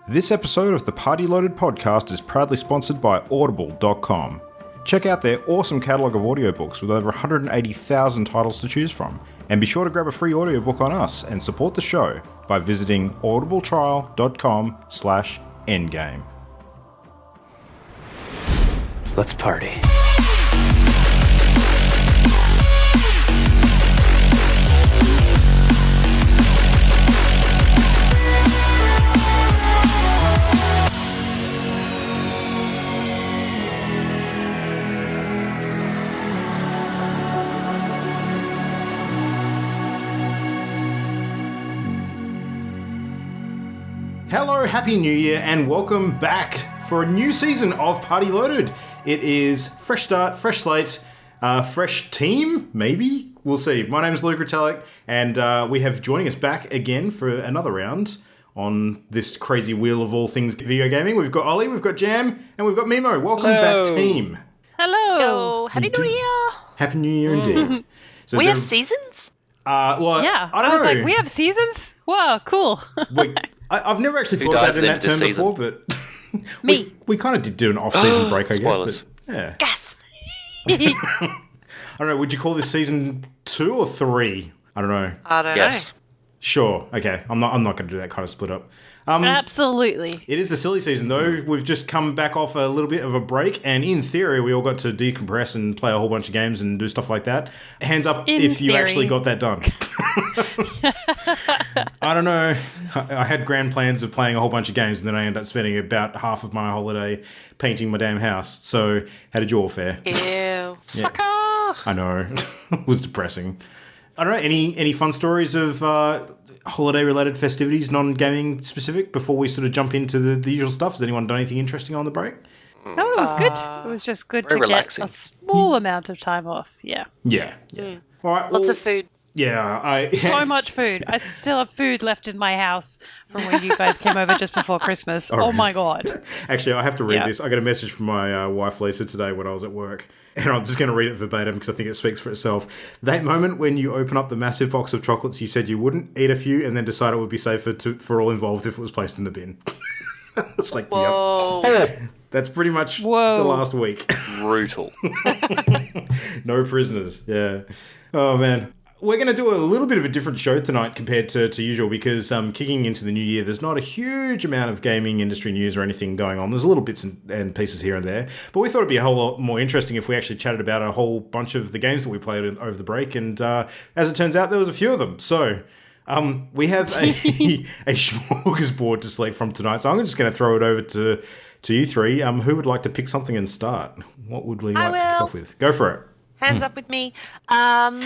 This episode of the Party Loaded podcast is proudly sponsored by Audible.com. Check out their awesome catalogue of audiobooks with over 180,000 titles to choose from. And be sure to grab a free audiobook on us and support the show by visiting audibletrial.com/endgame. Let's party. Hello, Happy New Year, and welcome back for a new season of Party Loaded. It is fresh start, fresh slate, fresh team, maybe? We'll see. My name is Luke Retallick, and we have joining us back again for another round on this crazy wheel of all things video gaming. We've got Ollie, we've got Jam, and we've got Mimo. Welcome back, team. Hello. Happy New Year. Happy New Year indeed. So we have seasons? Well, Yeah, I don't was know. like, we have seasons? Whoa, cool. I've never actually thought about it in that term before, but we kind of did do an off-season break, I guess. Spoilers. But, yeah. Gas. I don't know. Would you call this season 2 or 3? I don't know. I don't Yes. Sure. Okay. I'm not going to do that kind of split up. Absolutely. It is the silly season, though. We've just come back off a little bit of a break, and in theory, we all got to decompress and play a whole bunch of games and do stuff like that. Hands up if you actually got that done. I don't know. I had grand plans of playing a whole bunch of games, and then I ended up spending about half of my holiday painting my damn house. So, how did you all fare? Ew. Sucker. I know. It was depressing. I don't know. Any fun stories of holiday-related festivities, non-gaming specific, before we sort of jump into the usual stuff? Has anyone done anything interesting on the break? No, it was good. It was just good to relaxing. get a small amount of time off. Yeah. Yeah. All right. Lots well, of food. Yeah. So much food. I still have food left in my house from when you guys came over just before Christmas. Oh my God. Actually, I have to read Yeah. this. I got a message from my wife, Lisa, today when I was at work. And I'm just going to read it verbatim because I think it speaks for itself. That moment when you open up the massive box of chocolates you said you wouldn't, eat a few, and then decide it would be safer for all involved if it was placed in the bin. It's like, Whoa. yep. That's pretty much the last week. Brutal. No prisoners. Yeah. Oh, man. We're going to do a little bit of a different show tonight compared to usual because kicking into the new year, there's not a huge amount of gaming industry news or anything going on. There's little bits and pieces here and there. But we thought it'd be a whole lot more interesting if we actually chatted about a whole bunch of the games that we played over the break. And as it turns out, there was a few of them. So we have a smorgasbord to select from tonight. So I'm just going to throw it over to you three. Who would like to pick something and start? What would we like to kick off with? Go for it. Hands up with me. One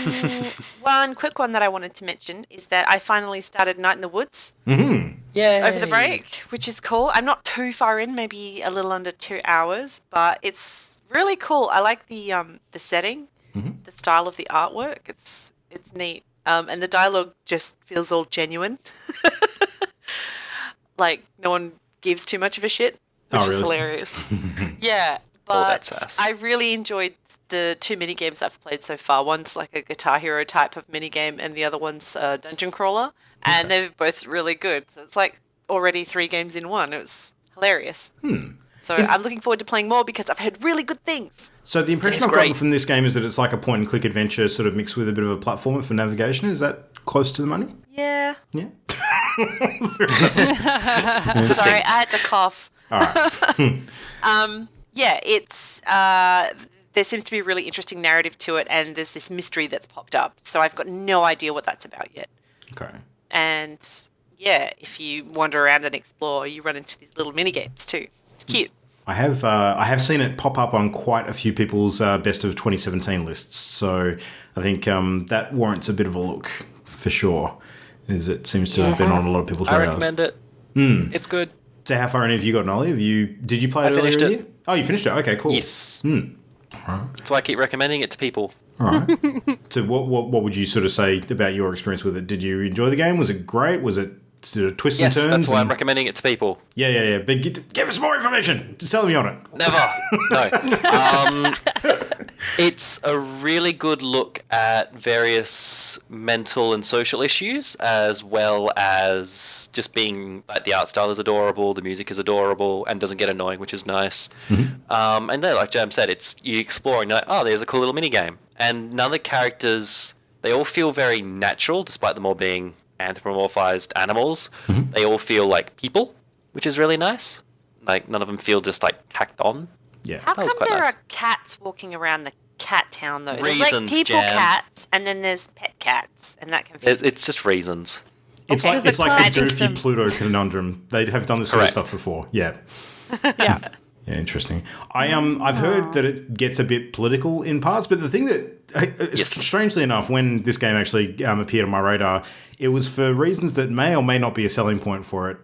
quick one that I wanted to mention is that I finally started Night in the Woods over the break, which is cool. I'm not too far in, maybe a little under 2 hours, but it's really cool. I like the setting, the style of the artwork. It's neat. And the dialogue just feels all genuine. Like no one gives too much of a shit, which is hilarious. Yeah, but I really enjoyed the 2 mini games I've played so far. One's like a Guitar Hero type of mini game, and the other one's a dungeon crawler, and they're both really good. So it's like already 3 games in one. It was hilarious. So I'm looking forward to playing more because I've heard really good things. So the impression I've gotten from this game is that it's like a point-and-click adventure sort of mixed with a bit of a platformer for navigation. Is that close to the money? Yeah. Yeah. Sorry, I had to cough. All right. Yeah, it's there seems to be a really interesting narrative to it, and there's this mystery that's popped up. So I've got no idea what that's about yet. Okay. And yeah, if you wander around and explore, you run into these little mini games too. It's cute. I have seen it pop up on quite a few people's best of 2017 lists, so I think that warrants a bit of a look for sure, as it seems to have been on a lot of people's radars. I recommend it. It's good. So how far in have you gotten, Ollie? Did you play it earlier in the year? Oh, you finished it? Okay, cool. Yes. That's why I keep recommending it to people. All right. So what would you sort of say about your experience with it? Did you enjoy the game? Was it great? Was it sort of twists and turns? Yes, that's why I'm recommending it to people. Yeah. But give us more information. Just tell me on it. Never. No. It's a really good look at various mental and social issues, as well as just being like the art style is adorable, the music is adorable, and doesn't get annoying, which is nice. And then, like Jam said, it's you exploring, like, oh, there's a cool little mini game, and none of the characters, they all feel very natural, despite them all being anthropomorphized animals. They all feel like people, which is really nice. Like none of them feel just like tacked on. Yeah. How That was come quite there nice. are cats walking around the cat town though? There's like Reasons, people Jam. cats, and then there's pet cats, and that confuses. It's just reasons. It's Okay. like There's it's a like class the Goofy system. Pluto conundrum. They have done this sort of Correct. stuff before. Yeah. Yeah. Yeah, interesting. I've heard that it gets a bit political in parts, but the thing that, Yes. strangely enough, when this game actually appeared on my radar, it was for reasons that may or may not be a selling point for it.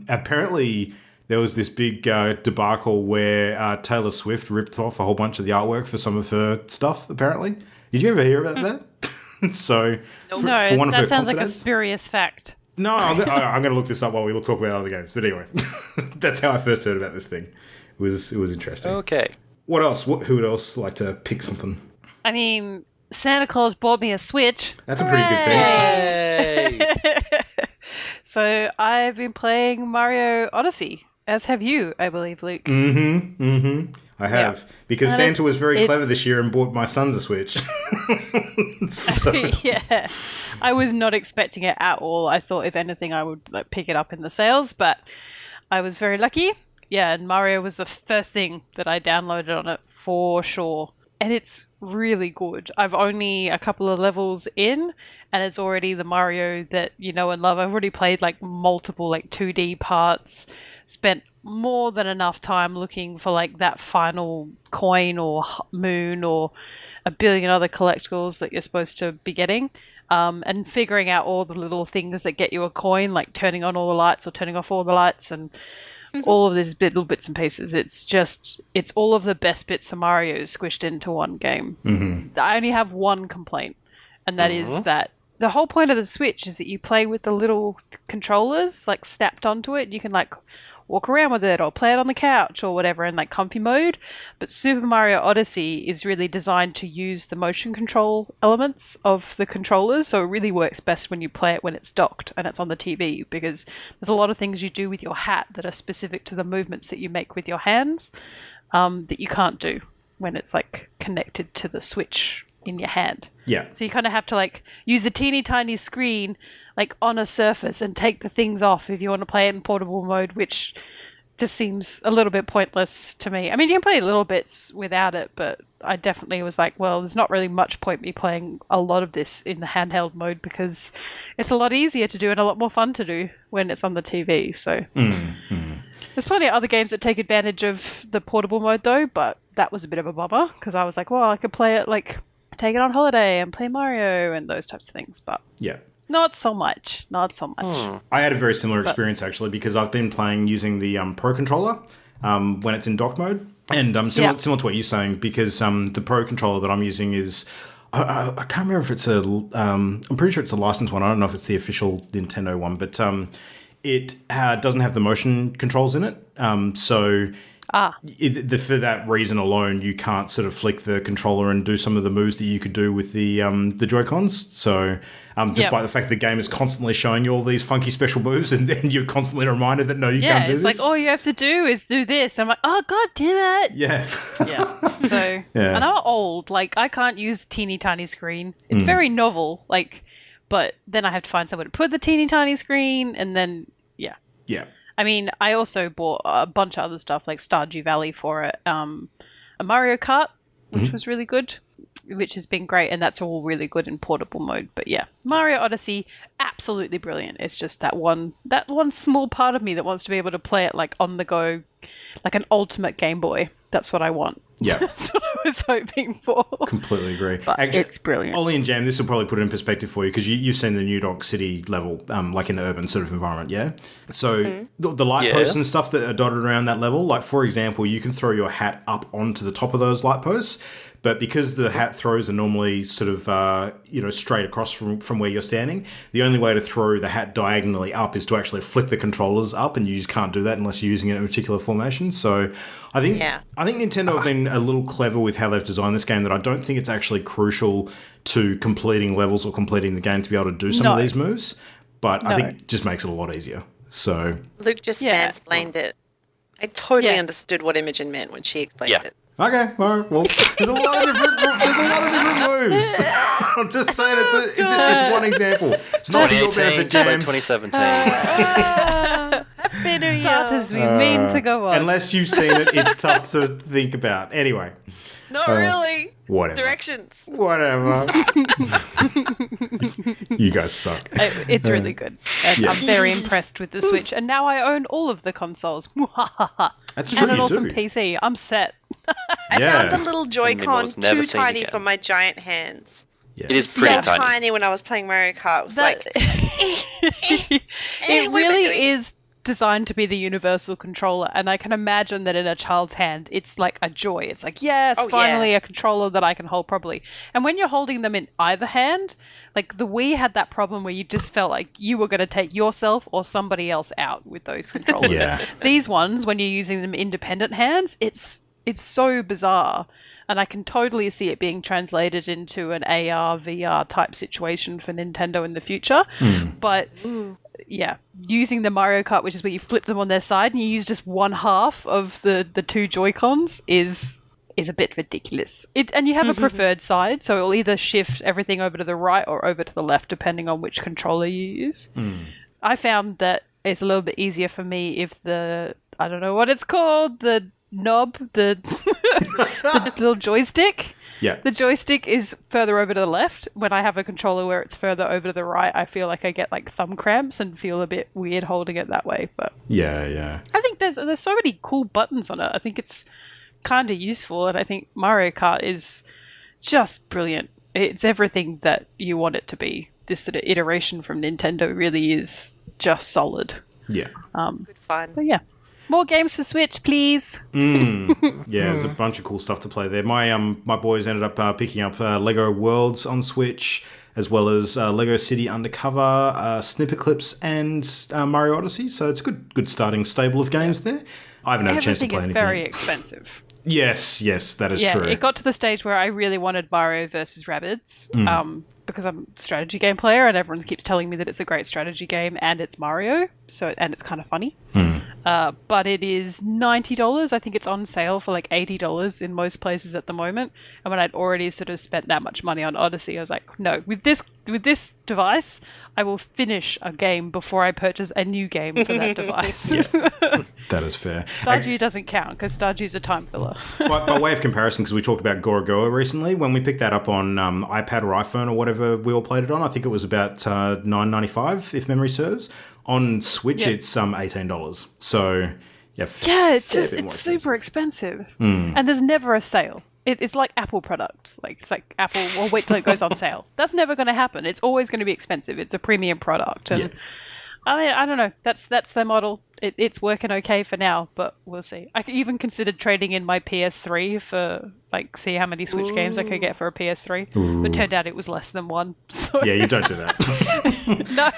Apparently, there was this big debacle where Taylor Swift ripped off a whole bunch of the artwork for some of her stuff. Apparently, did you ever hear about that? So, for No, one of that her sounds like a concert ads- spurious fact. No, I'm going to look this up while we talk about other games. But anyway, that's how I first heard about this thing. It was interesting. Okay. What else? Who would else like to pick something? I mean, Santa Claus bought me a Switch. That's a pretty good thing. Yay! So I've been playing Mario Odyssey, as have you, I believe, Luke. I have, because And Santa was very it's- clever this year and bought my sons a Switch. So, Yeah, I was not expecting it at all. I thought, if anything, I would like pick it up in the sales, but I was very lucky. Yeah, and Mario was the first thing that I downloaded on it for sure. And it's really good. I've only a couple of levels in, and it's already the Mario that you know and love. I've already played like multiple like 2D parts, spent more than enough time looking for like that final coin or moon or a billion other collectibles that you're supposed to be getting. And figuring out all the little things that get you a coin, like turning on all the lights or turning off all the lights, and all of these little bits and pieces. It's all of the best bits of Mario squished into one game. I only have one complaint, and that is that the whole point of the Switch is that you play with the little controllers like snapped onto it. You can like walk around with it or play it on the couch or whatever in like comfy mode. But Super Mario Odyssey is really designed to use the motion control elements of the controllers. So it really works best when you play it when it's docked and it's on the TV, because there's a lot of things you do with your hat that are specific to the movements that you make with your hands that you can't do when it's like connected to the Switch in your hand. yeah. So you kind of have to like use a teeny tiny screen like on a surface and take the things off if you want to play it in portable mode, which just seems a little bit pointless to me. I mean, you can play little bits without it, but I definitely was like, well, there's not really much point me playing a lot of this in the handheld mode, because it's a lot easier to do and a lot more fun to do when it's on the TV. So there's plenty of other games that take advantage of the portable mode though, but that was a bit of a bummer because I was like, well, I could play it like take it on holiday and play Mario and those types of things, but Yeah. not so much. Not so much. I had a very similar experience actually, because I've been playing using the Pro controller when it's in dock mode, and similar to what you're saying, because the Pro controller that I'm using is I can't remember if it's I'm pretty sure it's a licensed one. I don't know if it's the official Nintendo one, but it doesn't have the motion controls in it, so. For that reason alone, you can't sort of flick the controller and do some of the moves that you could do with the Joy-Cons. So, despite the fact the game is constantly showing you all these funky special moves, and then you're constantly reminded that no, you Yeah, can't do it's this. like all you have to do is do this. I'm like, oh god damn it. Yeah. Yeah. So Yeah. and I'm old. Like I can't use teeny tiny screen. It's very novel. Like, but then I have to find somewhere to put the teeny tiny screen, and then Yeah. I mean, I also bought a bunch of other stuff like Stardew Valley for it. A Mario Kart, which was really good, which has been great, and that's all really good in portable mode. But yeah, Mario Odyssey, absolutely brilliant. It's just that one small part of me that wants to be able to play it like on the go, like an ultimate Game Boy. That's what I want. Yeah. That's what I was hoping for. Completely agree. But it's brilliant. Ollie and Jam, this will probably put it in perspective for you, because you've seen the New Donk City level, like in the urban sort of environment, yeah? So the light posts and stuff that are dotted around that level, like for example, you can throw your hat up onto the top of those light posts, But because the hat throws are normally sort of, straight across from where you're standing, the only way to throw the hat diagonally up is to actually flick the controllers up, and you just can't do that unless you're using it in a particular formation. So I think Nintendo have been a little clever with how they've designed this game, that I don't think it's actually crucial to completing levels or completing the game to be able to do some of these moves. But I think it just makes it a lot easier. So Luke just mansplained it. I totally understood what Imogen meant when she explained it. Okay, all right. Well, there's a lot of different moves. I'm just saying, it's one example. It's not for your benefit, just Jam. like 2017. Happy New Year. Start as we mean to go on. Unless you've seen it, it's tough to think about. Anyway. Not really. Whatever. Directions. Whatever. You guys suck. It's really good. And I'm very impressed with the Switch. And now I own all of the consoles. That's true, and an you awesome do. PC. I'm set. I found the little Joy-Con never too seen tiny again. for my giant hands. Yeah. It is pretty So tiny. tiny when I was playing Mario Kart. It was like, It what am I really doing? is designed to be the universal controller, and I can imagine that in a child's hand it's like a joy. It's like, yes, finally a controller that I can hold properly. And when you're holding them in either hand, like the Wii had that problem where you just felt like you were going to take yourself or somebody else out with those controllers. Yeah. These ones, when you're using them independent hands, it's so bizarre. And I can totally see it being translated into an AR, VR type situation for Nintendo in the future. But yeah, using the Mario Kart, which is where you flip them on their side and you use just one half of the two Joy-Cons is a bit ridiculous. And you have a preferred side, so it'll either shift everything over to the right or over to the left, depending on which controller you use. I found that it's a little bit easier for me if I don't know what it's called, the knob, the little joystick. Yeah. The joystick is further over to the left. When I have a controller where it's further over to the right, I feel like I get like thumb cramps and feel a bit weird holding it that way. But Yeah. I think there's so many cool buttons on it. I think it's kind of useful, and I think Mario Kart is just brilliant. It's everything that you want it to be. This sort of iteration from Nintendo really is just solid. Yeah. good fun. But yeah. More games for Switch, please. Yeah, there's a bunch of cool stuff to play there. My boys ended up picking up Lego Worlds on Switch, as well as Lego City Undercover, Snippet Clips, and Mario Odyssey. So it's a good starting stable of games there. I haven't had a chance to Everything play is anything. very expensive. Yes, that is true. It got to the stage where I really wanted Mario versus Rabbids, because I'm a strategy game player, and everyone keeps telling me that it's a great strategy game and it's Mario, and it's kind of funny. But it is $90. I think it's on sale for like $80 in most places at the moment. And when I'd already sort of spent that much money on Odyssey, I was like, no, with this device, I will finish a game before I purchase a new game for that device. That is fair. Stardew doesn't count because Stardew's a time filler. By way of comparison, because we talked about Gorogoa recently, when we picked that up on iPad or iPhone or whatever we all played it on, I think it was about $9.95 if memory serves. On Switch, it's $18. So It's super expensive, and there's never a sale. It's like Apple products. It's like Apple. Well, wait till it goes on sale. That's never going to happen. It's always going to be expensive. It's a premium product, and I mean, I don't know. That's their model. It's working okay for now, but we'll see. I even considered trading in my PS3 for see how many Switch games I could get for a PS3, but turned out it was less than one. So. Yeah, you don't do that. No.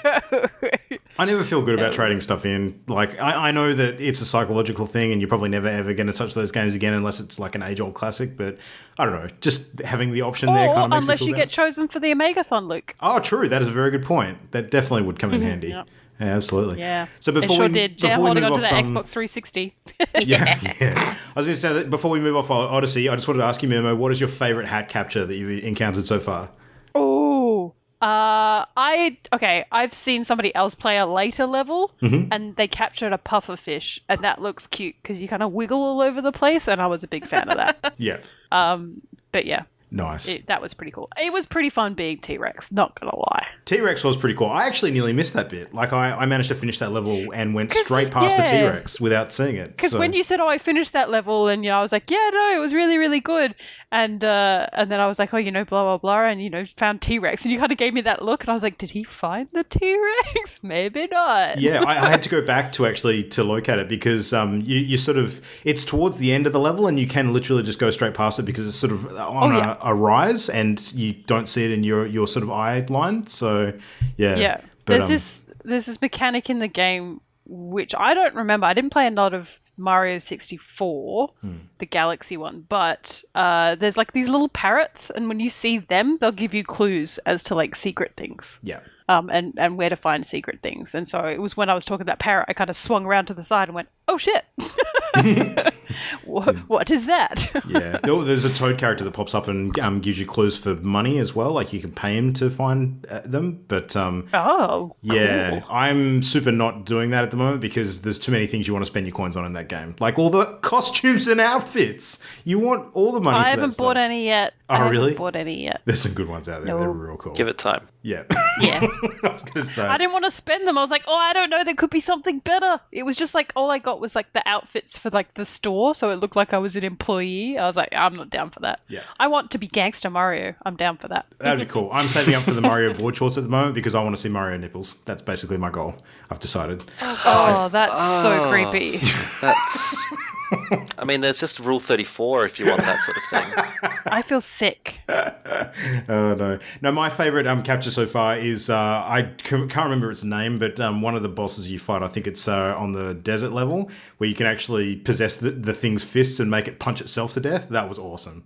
I never feel good about trading stuff in. I know that it's a psychological thing and you're probably never ever going to touch those games again unless it's like an age-old classic, but I don't know. Just having the option there kind of makes me unless feel you better. get chosen for the Omegathon, Luke. Oh, true. That is a very good point. That definitely would come in handy. Yep. Yeah, absolutely. Yeah. So It before sure we did. before we Holding move on to off, that Xbox 360. Yeah. I was going to say that before we move off Odyssey, I just wanted to ask you, Memo, what is your favourite hat capture that you've encountered so far? Oh, I've seen somebody else play a later level, and they captured a puffer fish, and that looks cute because you kind of wiggle all over the place, and I was a big fan of that. Yeah. But yeah, Nice. That was pretty cool. It was pretty fun being T-Rex, not gonna lie. T-Rex was pretty cool. I actually nearly missed that bit. Like, I managed to finish that level and went straight past the T-Rex without seeing it. Because when you said, I finished that level, and, I was like, yeah, no, it was really, really good. And then I was like, oh, blah, blah, blah, and, found T-Rex. And you kind of gave me that look, and I was like, did he find the T-Rex? Maybe not. Yeah, I had to go back to locate it because you sort of, it's towards the end of the level and you can literally just go straight past it because it's sort of on a rise and you don't see it in your sort of eye line. So, yeah. Yeah. But, there's this mechanic in the game which I don't remember. I didn't play a lot of Mario 64, the Galaxy one, but there's like these little parrots, and when you see them, they'll give you clues as to like secret things. Yeah. And where to find secret things. And so it was when I was talking to that parrot, I kind of swung around to the side and went, oh shit. What is that? Yeah. There's a Toad character that pops up and gives you clues for money as well. Like you can pay him to find them. But cool. Yeah, I'm super not doing that at the moment because there's too many things you want to spend your coins on in that game. Like all the costumes and outfits. You want all the money for that I haven't bought any yet. Oh, really? I haven't bought any yet. There's some good ones out there. No. They're real cool. Give it time. Yeah. Yeah. I was going to say. I didn't want to spend them. I was like, I don't know. There could be something better. It was just like, all I got was like the outfits for like the store. So it looked like I was an employee. I was like, I'm not down for that. Yeah. I want to be Gangster Mario. I'm down for that. That'd be cool. I'm saving up for the Mario board shorts at the moment because I want to see Mario nipples. That's basically my goal. I've decided. Oh, that's so creepy. That's... I mean, there's just Rule 34 if you want that sort of thing. I feel sick. Oh, no. No, my favourite capture so far is, I can't remember its name, but one of the bosses you fight, I think it's on the desert level, where you can actually possess the thing's fists and make it punch itself to death. That was awesome.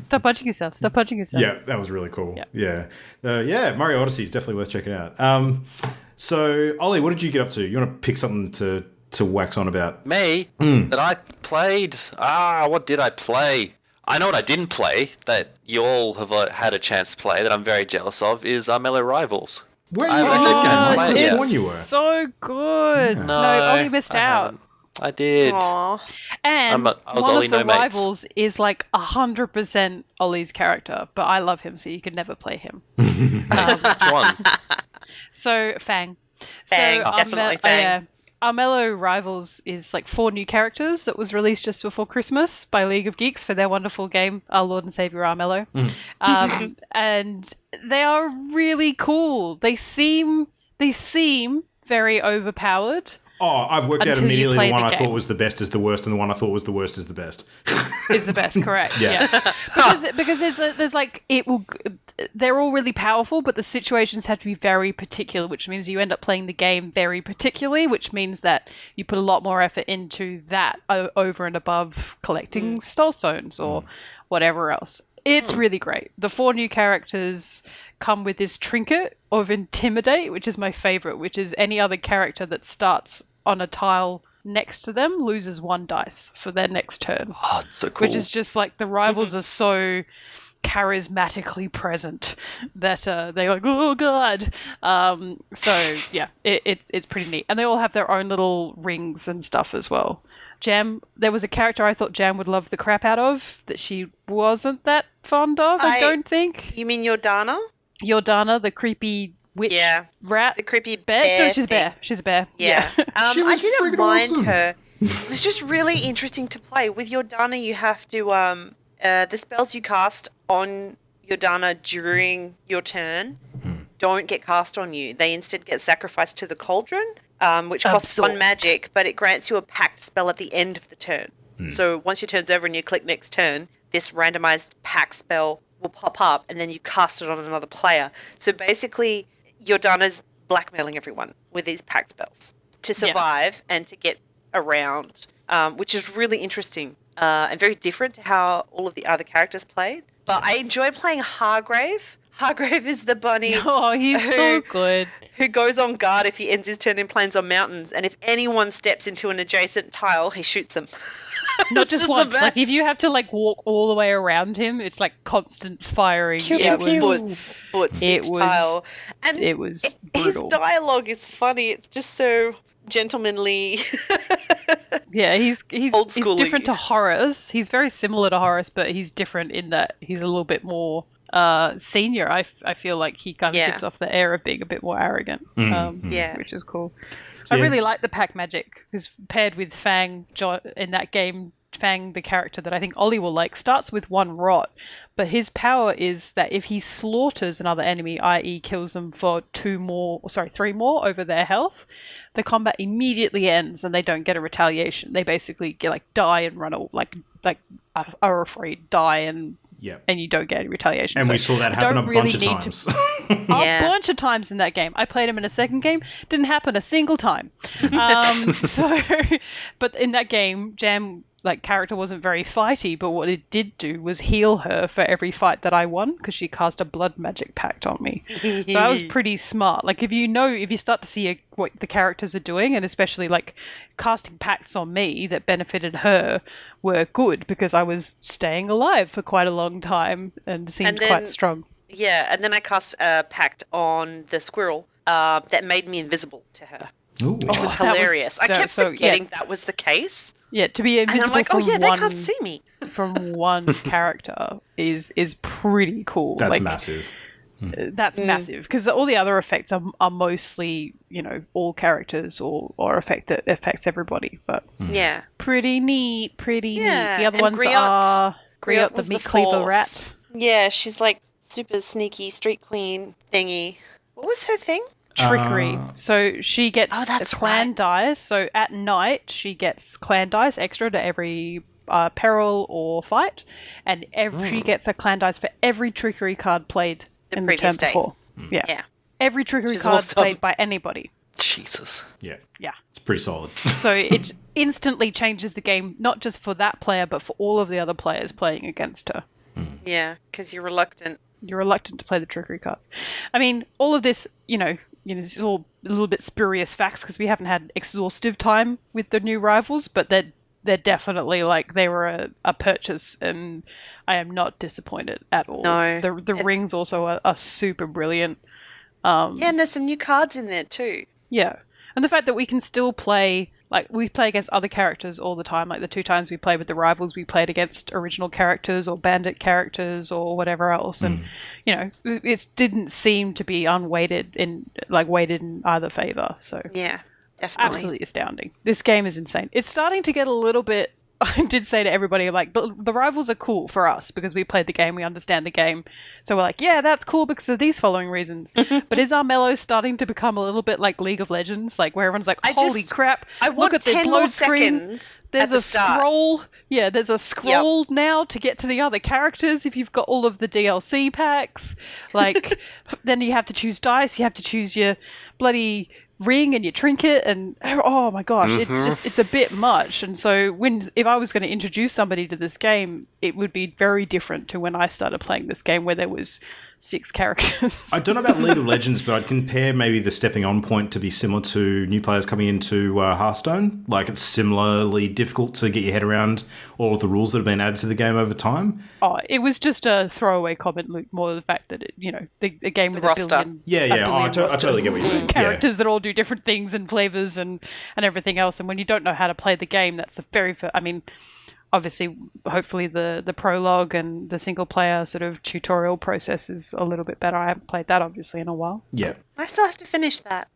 Stop punching yourself. Stop punching yourself. Yeah, that was really cool. Yeah. Mario Odyssey is definitely worth checking out. So, Ollie, what did you get up to? You want to pick something to wax on about? Me? That I played? What did I play? I know what I didn't play that you all have had a chance to play that I'm very jealous of is Armello Rivals. Where I you haven't had a chance to play it yet. When you were. So good. Yeah. No, Ollie missed out. I did. Aww. And I was one Ollie of the no mates. rivals is like 100% Ollie's character, but I love him, so you could never play him. Which one? So, Fang. Fang, So, definitely Fang. Armello Rivals is like 4 new characters that was released just before Christmas by League of Geeks for their wonderful game, Our Lord and Savior Armello. And they are really cool. They seem very overpowered. Oh, I've worked out Until you immediately play the one the I game. thought was the best is the worst, and the one I thought was the worst is the best. Is the best, correct? Yeah. Because there's like they're all really powerful, but the situations have to be very particular, which means you end up playing the game very particularly, which means that you put a lot more effort into that over and above collecting Soul Stones or whatever else. It's really great. The 4 new characters come with this trinket of Intimidate, which is my favorite, which is any other character that starts on a tile next to them loses 1 dice for their next turn. Oh, it's so cool. Which is just like the rivals are so charismatically present that they're like, oh god. So yeah, it's pretty neat, and they all have their own little rings and stuff as well. Jam, there was a character I thought Jam would love the crap out of that she wasn't that fond of. I don't think. You mean Yordana? Yordana, the creepy witch rat. The creepy bear. bear No, she's a thing. bear. She's a bear. Yeah. She was I didn't friggin' mind awesome. her. It was just really interesting to play. With Yordana, you have to, the spells you cast on Yordana during your turn don't get cast on you. They instead get sacrificed to the cauldron, which costs Absorb. 1 magic, but it grants you a packed spell at the end of the turn. So once your turn's over and you click next turn, this randomized packed spell will pop up and then you cast it on another player. So basically, Yordana's blackmailing everyone with these packed spells to survive and to get around, which is really interesting and very different to how all of the other characters played. But I enjoy playing Hargrave. Hargrave is the bunny Oh, he's so good. who goes on guard if he ends his turn in plains or mountains, and if anyone steps into an adjacent tile, he shoots them. Not It's just the once. Like best. if you have to like walk all the way around him, it's like constant firing. Yeah, It was butts it each was- tile. And it was his brutal. dialogue is funny. It's just so gentlemanly. Yeah, he's Old he's schooly. different to Horace. He's very similar to Horace, but he's different in that he's a little bit more senior. I feel like he kind of Yeah. gives off the air of being a bit more arrogant, Yeah. which is cool. So, I yeah. really like the pack magic because paired with Fang in that game, Fang, the character that I think Ollie will like, starts with 1 rot, but his power is that if he slaughters another enemy, i.e. kills them for 3 more over their health, the combat immediately ends and they don't get a retaliation. They basically get die and run are afraid, die and Yeah. and you don't get any retaliation. And So we saw that you happen a don't really bunch of need times. A bunch of times in that game. I played him in a second game. Didn't happen a single time. But in that game, Jam character wasn't very fighty, but what it did do was heal her for every fight that I won because she cast a blood magic pact on me. So that was pretty smart. If you start to see what the characters are doing, and especially casting pacts on me that benefited her were good because I was staying alive for quite a long time and seemed quite strong. Yeah, and then I cast a pact on the squirrel that made me invisible to her. Ooh. Which was hilarious. I kept forgetting that was the case. Yeah, to be invisible and I'm like, from they can't see me. from one character is pretty cool. That's massive. That's massive because all the other effects are mostly, all characters or effect that affects everybody. But yeah, pretty neat. Yeah. The other And ones are Griot the was meat the cleaver 4th. rat. Yeah, she's super sneaky street queen thingy. What was her thing? Trickery. So she gets that's clan right. dice. So at night she gets clan dice extra to every peril or fight, and she gets a clan dice for every trickery card played The in the turn previous day. before. Yeah. Yeah. Every trickery Which is card awesome. played by anybody. Jesus. Yeah. Yeah. It's pretty solid. So it instantly changes the game, not just for that player, but for all of the other players playing against her. Yeah, because you're reluctant. You're reluctant to play the trickery cards. I mean, all of this, it's all a little bit spurious facts because we haven't had exhaustive time with the new rivals, but they're definitely they were a purchase, and I am not disappointed at all. No. The rings also are super brilliant. Yeah, and there's some new cards in there too. Yeah. And the fact that we can still play, we play against other characters all the time. The 2 times we played with the rivals, we played against original characters or bandit characters or whatever else. And, it didn't seem to be weighted in either favor. So Yeah, definitely. absolutely astounding. This game is insane. It's starting to get a little bit... I did say to everybody, the rivals are cool for us because we played the game, we understand the game. So we're like, yeah, that's cool because of these following reasons. But is Armello starting to become a little bit like League of Legends? Where everyone's like, holy crap, I look want at this 10 more load screen. seconds There's at the a start. scroll. Yeah, there's a scroll now to get to the other characters if you've got all of the DLC packs. Then you have to choose dice, you have to choose your bloody ring and your trinket, and oh my gosh, it's a bit much. And so if I was going to introduce somebody to this game, it would be very different to when I started playing this game where there was 6 characters. I don't know about League of Legends, but I'd compare maybe the stepping on point to be similar to new players coming into Hearthstone. It's similarly difficult to get your head around all of the rules that have been added to the game over time. Oh, it was just a throwaway comment, Luke, more the fact that the game with roster. a billion, Yeah. I totally get what you mean. characters that all do different things and flavors and everything else. And when you don't know how to play the game, that's the very first. I mean, obviously, hopefully the prologue and the single player sort of tutorial process is a little bit better. I haven't played that obviously in a while. Yeah. I still have to finish that.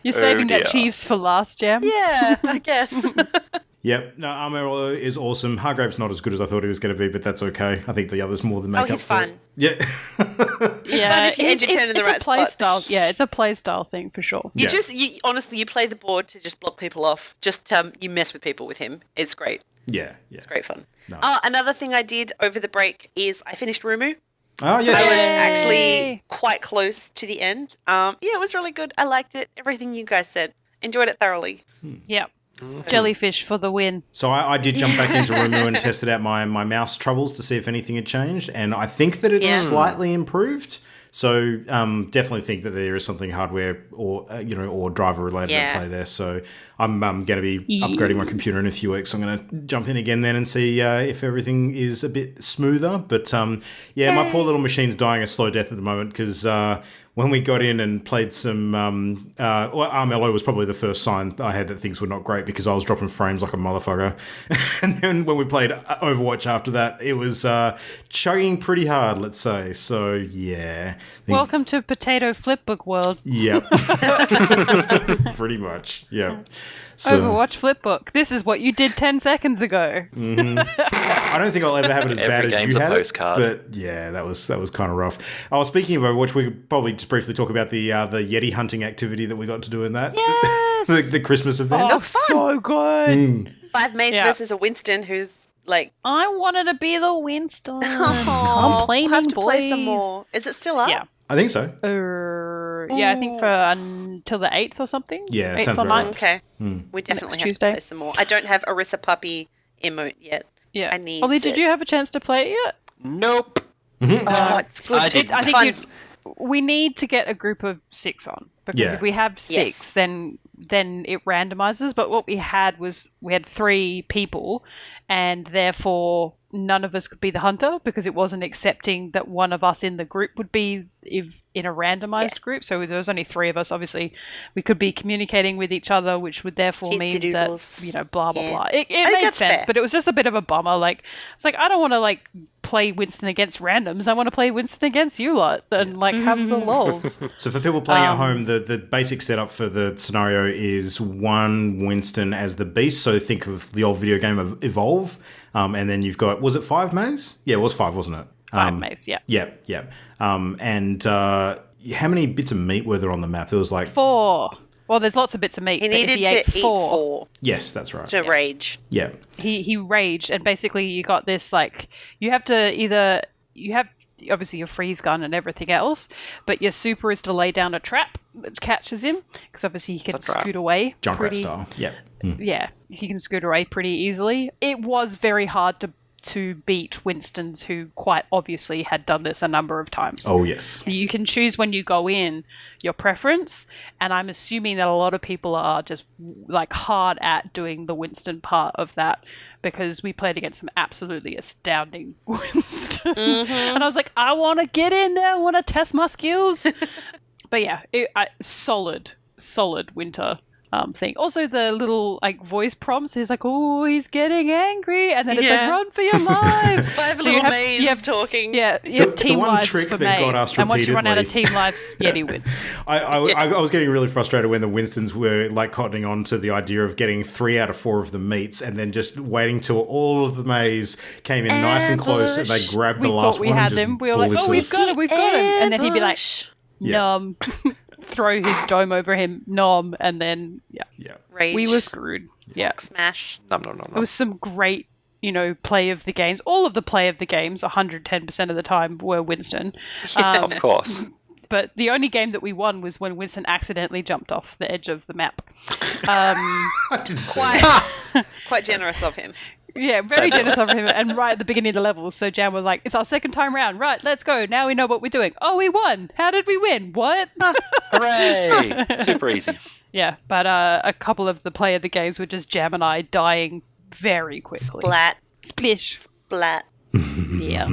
You're saving dear. that Chiefs for last, Jam. Yeah, I guess. Yep. No, Armello is awesome. Hargrave's not as good as I thought he was going to be, but that's okay. I think the others more than make up he's for it. fun. Yeah. It's fun if you end your turn in the right it's a play spot. style. Yeah, it's a play style thing for sure. You Yeah. honestly, you play the board to just block people off. Just you mess with people with him. It's great. Yeah. It's great fun. No. Another thing I did over the break is I finished Rumu. Oh, yes. I was Yay! actually quite close to the end. It was really good. I liked it. Everything you guys said. Enjoyed it thoroughly. Yep. Jellyfish for the win. So I did jump back into Rumu and tested out my mouse troubles to see if anything had changed, and I think that it's slightly improved. So definitely think that there is something hardware or driver related at play there. So I'm going to be upgrading my computer in a few weeks. I'm going to jump in again then and see if everything is a bit smoother. But my poor little machine's dying a slow death at the moment because when we got in and played some, Armello was probably the first sign I had that things were not great because I was dropping frames like a motherfucker. And then when we played Overwatch after that, it was chugging pretty hard, let's say. So, yeah. Welcome to Potato Flipbook world. Yep. Pretty much, yeah. So, Overwatch Flipbook. This is what you did 10 seconds ago. I don't think I'll ever have it as bad as game's you a had postcard. it, but yeah, that was kind of rough. Oh, speaking of Overwatch, we could probably just briefly talk about the Yeti hunting activity that we got to do in that. Yes! the Christmas event. Oh, so good. 5 mates versus a Winston who's like... I wanted to be the Winston. Oh, Complaining we'll have to play some boys. more. Is it still up? Yeah. I think so. Yeah, I think for until the 8th or something. Yeah, Eighth sounds or about right. ninth? Okay. We definitely have Tuesday. to play some more. I don't have Orisa Puppy emote yet. Yeah. I need Ollie, it. did you have a chance to play it yet? Nope. Oh, it's good. I did. I It's think fun. we need to get a group of 6 on because Yeah. if we have 6, then it randomizes. But what we had was we had 3 people, and therefore none of us could be the hunter because it wasn't accepting that one of us in the group would be in a randomized group. So there was only 3 of us. Obviously, we could be communicating with each other, which would therefore mean that Doodles. blah blah Yeah. blah. It think made that's sense, fair. but it was just a bit of a bummer. Like it's like I don't want to play Winston against randoms. I want to play Winston against you lot and have the lols. So for people playing at home, the basic setup for the scenario is one Winston as the beast. So think of the old video game of Evolve. And then you've got, was it 5 maze? Yeah, it was 5, wasn't it? 5 maze, yeah. Yeah. And how many bits of meat were there on the map? There was 4. Well, there's lots of bits of meat. He but if needed he ate to eat 4 Yes, that's right. to rage. Yeah. He raged, and basically you got this you have obviously your freeze gun and everything else, but your super is to lay down a trap that catches him because obviously he can scoot away. Junkrat style. Yeah. Yeah, he can scoot away pretty easily. It was very hard to beat Winstons who quite obviously had done this a number of times. Oh, yes. You can choose when you go in your preference, and I'm assuming that a lot of people are just hard at doing the Winston part of that because we played against some absolutely astounding Winstons. And I was like, I want to get in there, I want to test my skills. But yeah, solid winter thing. Also, the little voice prompts is oh, he's getting angry, and then it's run for your lives. 5 So little maids talking. Yeah, you have team one lives trick for that May, got us and once you run out of repeatedly- team lives, Yeti wins. I was getting really frustrated when the Winstons were cottoning on to the idea of getting 3 out of 4 of the meats and then just waiting till all of the maize came in nice and close and they grabbed We the last thought we one had and just them. We were like, blitzed oh, we've us. got him, and then he'd be like, Yeah. nom, throw his dome over him, nom, and then Yeah. Rage. we were scred. Yeah. Smash. No. It was some great, play of the games. All of the play of the games, 110% of the time, were Winston. Of course. But the only game that we won was when Winston accidentally jumped off the edge of the map. I didn't see that. Quite generous of him. Yeah, very generous of him. And right at the beginning of the level, so Jan was like, it's our second time round. Right, let's go. Now we know what we're doing. Oh, we won. How did we win? What? Hooray! Super easy. Yeah, but a couple of the play of the games were just Jam and I dying very quickly. Splat. Splish. Splat. Yeah.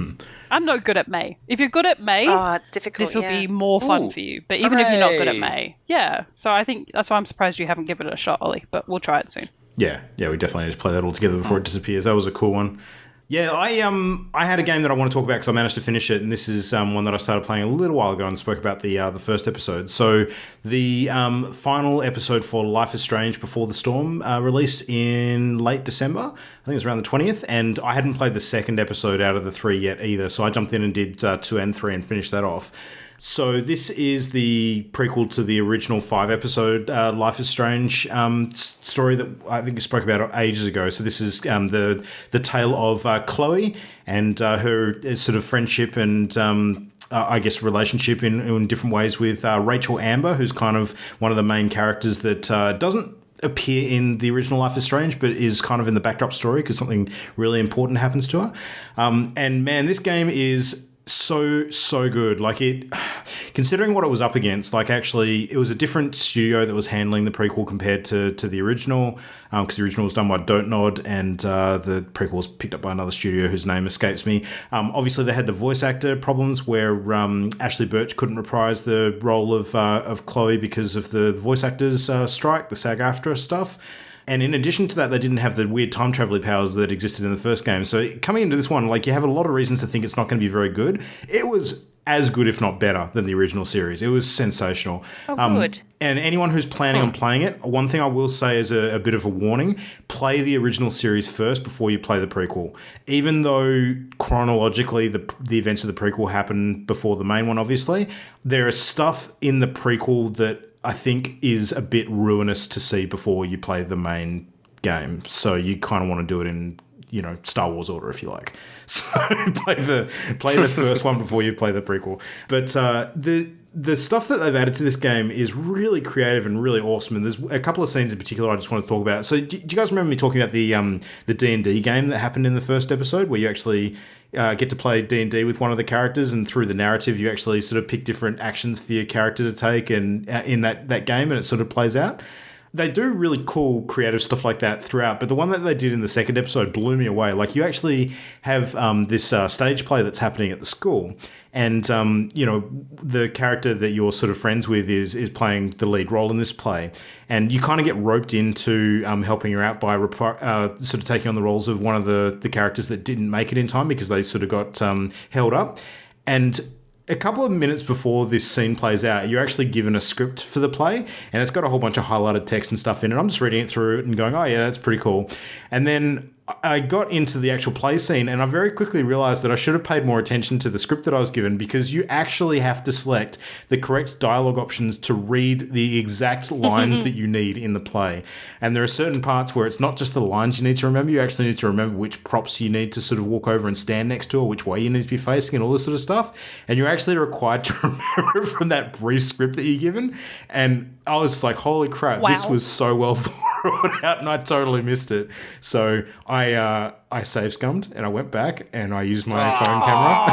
I'm not good at May. If you're good at May, Oh, it's difficult. this will yeah. be more fun Ooh, for you. But even if you're not good at hooray. May, yeah. So I think that's why I'm surprised you haven't given it a shot, Ollie. But we'll try it soon. Yeah, we definitely need to play that all together before it disappears. That was a cool one. Yeah, I had a game that I want to talk about because I managed to finish it, and this is one that I started playing a little while ago and spoke about the first episode. So the final episode for Life is Strange Before the Storm released in late December. I think it was around the 20th, and I hadn't played the second episode out of the 3 yet either, so I jumped in and did 2 and 3 and finished that off. So this is the prequel to the original 5-episode Life is Strange story that I think we spoke about ages ago. So this is the tale of Chloe and her sort of friendship and I guess relationship in different ways with Rachel Amber, who's kind of one of the main characters that doesn't appear in the original Life is Strange, but is kind of in the backdrop story because something really important happens to her. And man, this game is so good. Like considering what it was up against, like actually it was a different studio that was handling the prequel compared to the original, because the original was done by Don't Nod, and the prequel was picked up by another studio whose name escapes me. Obviously they had the voice actor problems where Ashley Birch couldn't reprise the role of Chloe because of the voice actors strike, the SAG-AFTRA stuff. And in addition to that, they didn't have the weird time travel powers that existed in the first game. So coming into this one, like, you have a lot of reasons to think it's not going to be very good. It was as good, if not better, than the original series. It was sensational. Good. And anyone who's planning on playing it, one thing I will say is a bit of a warning: play the original series first before you play the prequel. Even though chronologically the events of the prequel happen before the main one, obviously, there is stuff in the prequel that I think is a bit ruinous to see before you play the main game. So you kind of want to do it in, Star Wars order, if you like. So play the first one before you play the prequel. But the stuff that they've added to this game is really creative and really awesome. And there's a couple of scenes in particular I just want to talk about. So do you guys remember me talking about the D&D game that happened in the first episode, where you actually get to play D&D with one of the characters, and through the narrative you actually sort of pick different actions for your character to take and in that game, and it sort of plays out? They do really cool creative stuff like that throughout, but the one that they did in the second episode blew me away. Like, you actually have this stage play that's happening at the school, and the character that you're sort of friends with is playing the lead role in this play, and you kind of get roped into helping her out by sort of taking on the roles of one of the characters that didn't make it in time because they sort of got held up. And a couple of minutes before this scene plays out, you're actually given a script for the play, and it's got a whole bunch of highlighted text and stuff in it. I'm just reading it through it and going, oh yeah, that's pretty cool. And then I got into the actual play scene, and I very quickly realized that I should have paid more attention to the script that I was given, because you actually have to select the correct dialogue options to read the exact lines that you need in the play. And there are certain parts where it's not just the lines you need to remember, you actually need to remember which props you need to sort of walk over and stand next to, or which way you need to be facing, and all this sort of stuff. And you're actually required to remember from that brief script that you're given. And I was like, holy crap, This was so well thought out, and I totally missed it. So I save scummed, and I went back and I used my phone camera.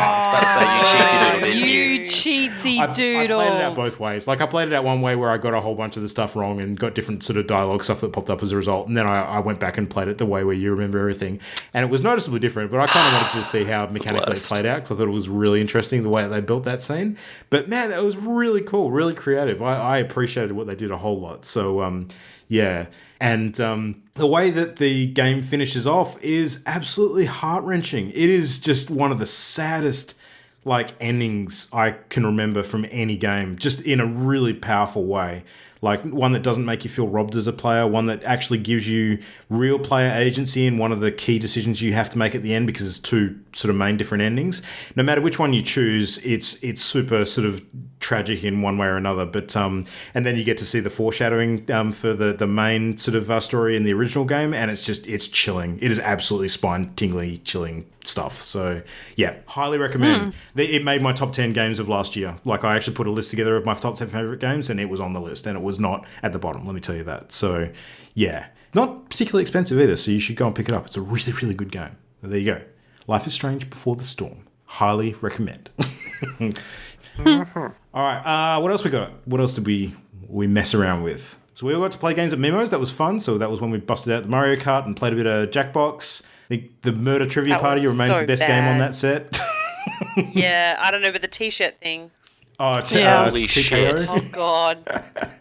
You cheatsy doodle. I played it out both ways. Like, I played it out one way where I got a whole bunch of the stuff wrong and got different sort of dialogue stuff that popped up as a result. And then I went back and played it the way where you remember everything. And it was noticeably different, but I kind of wanted to see how mechanically it played out, because I thought it was really interesting the way that they built that scene. But man, it was really cool, really creative. I appreciated what they did a whole lot. So, yeah. And the way that the game finishes off is absolutely heart-wrenching. It is just one of the saddest endings I can remember from any game, just in a really powerful way. Like, one that doesn't make you feel robbed as a player, one that actually gives you real player agency in one of the key decisions you have to make at the end, because it's two sort of main different endings. No matter which one you choose, it's super sort of tragic in one way or another. But and then you get to see the foreshadowing for the main sort of story in the original game, and it's chilling. It is absolutely spine-tingly, chilling stuff. So yeah, highly recommend. It made my top 10 games of last year. Like, I actually put a list together of my top 10 favorite games, and it was on the list, and it was not at the bottom, let me tell you that. So yeah, not particularly expensive either, so you should go and pick it up. It's a really, really good game. So there you go. Life is Strange Before the Storm. Highly recommend. All right, what else we got? What else did we mess around with? So we all got to play games at Mimos. That was fun. So that was when we busted out the Mario Kart and played a bit of Jackbox. I think the Murder Trivia Party remains the best game on that set. Yeah, I don't know, but the T-shirt thing. Oh, holy shit. Oh, God.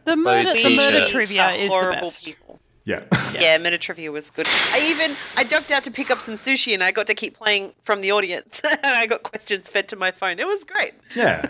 The murder trivia is the horrible best. people. Yeah. Yeah, murder trivia was good. I ducked out to pick up some sushi, and I got to keep playing from the audience. And I got questions fed to my phone. It was great. Yeah.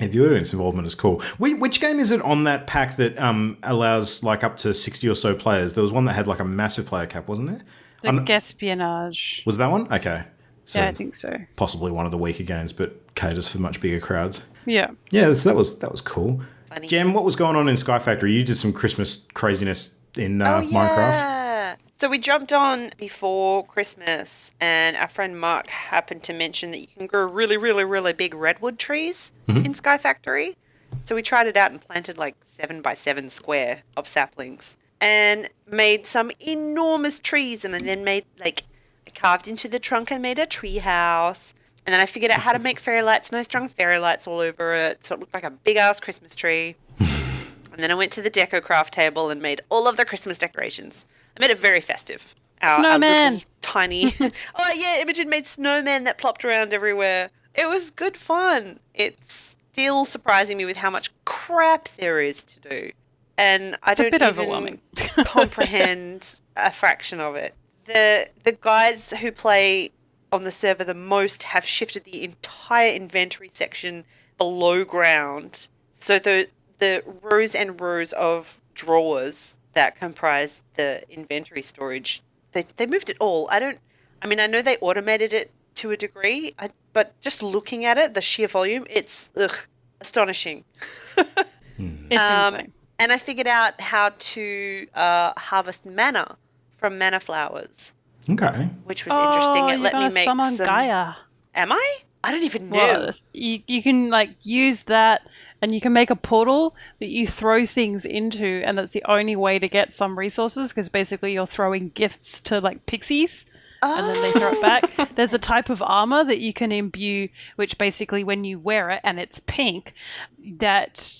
Yeah, the audience involvement is cool. Which game is it on that pack that allows up to 60 or so players? There was one that had a massive player cap, wasn't there? The Gaspionage. Was that one? Okay. So yeah, I think so. Possibly one of the weaker games, but caters for much bigger crowds. Yeah. Yeah, that was cool. Funny. Jem, what was going on in Sky Factory? You did some Christmas craziness in Minecraft. So we jumped on before Christmas, and our friend Mark happened to mention that you can grow really, really, really big redwood trees in Sky Factory. So we tried it out and planted 7x7 square of saplings and made some enormous trees, and then made I carved into the trunk and made a tree house. And then I figured out how to make fairy lights, and I strung fairy lights all over it, so it looked like a big-ass Christmas tree. And then I went to the deco craft table and made all of the Christmas decorations. I made it very festive. Snowman! Little, tiny... Oh, yeah, Imogen made snowmen that plopped around everywhere. It was good fun. It's still surprising me with how much crap there is to do. And I don't even overwhelming. comprehend a fraction of it. The guys who play on the server the most have shifted the entire inventory section below ground. So the rows and rows of drawers that comprise the inventory storage, they moved it all. I know they automated it to a degree, but just looking at it, the sheer volume, it's astonishing. It's insane. And I figured out how to harvest mana from mana flowers. Okay. Which was interesting. It let me make summon Gaia. Am I? I don't even know. Well, you can use that, and you can make a portal that you throw things into, and that's the only way to get some resources, because basically you're throwing gifts to pixies. And then they throw it back. There's a type of armor that you can imbue, which basically when you wear it and it's pink, that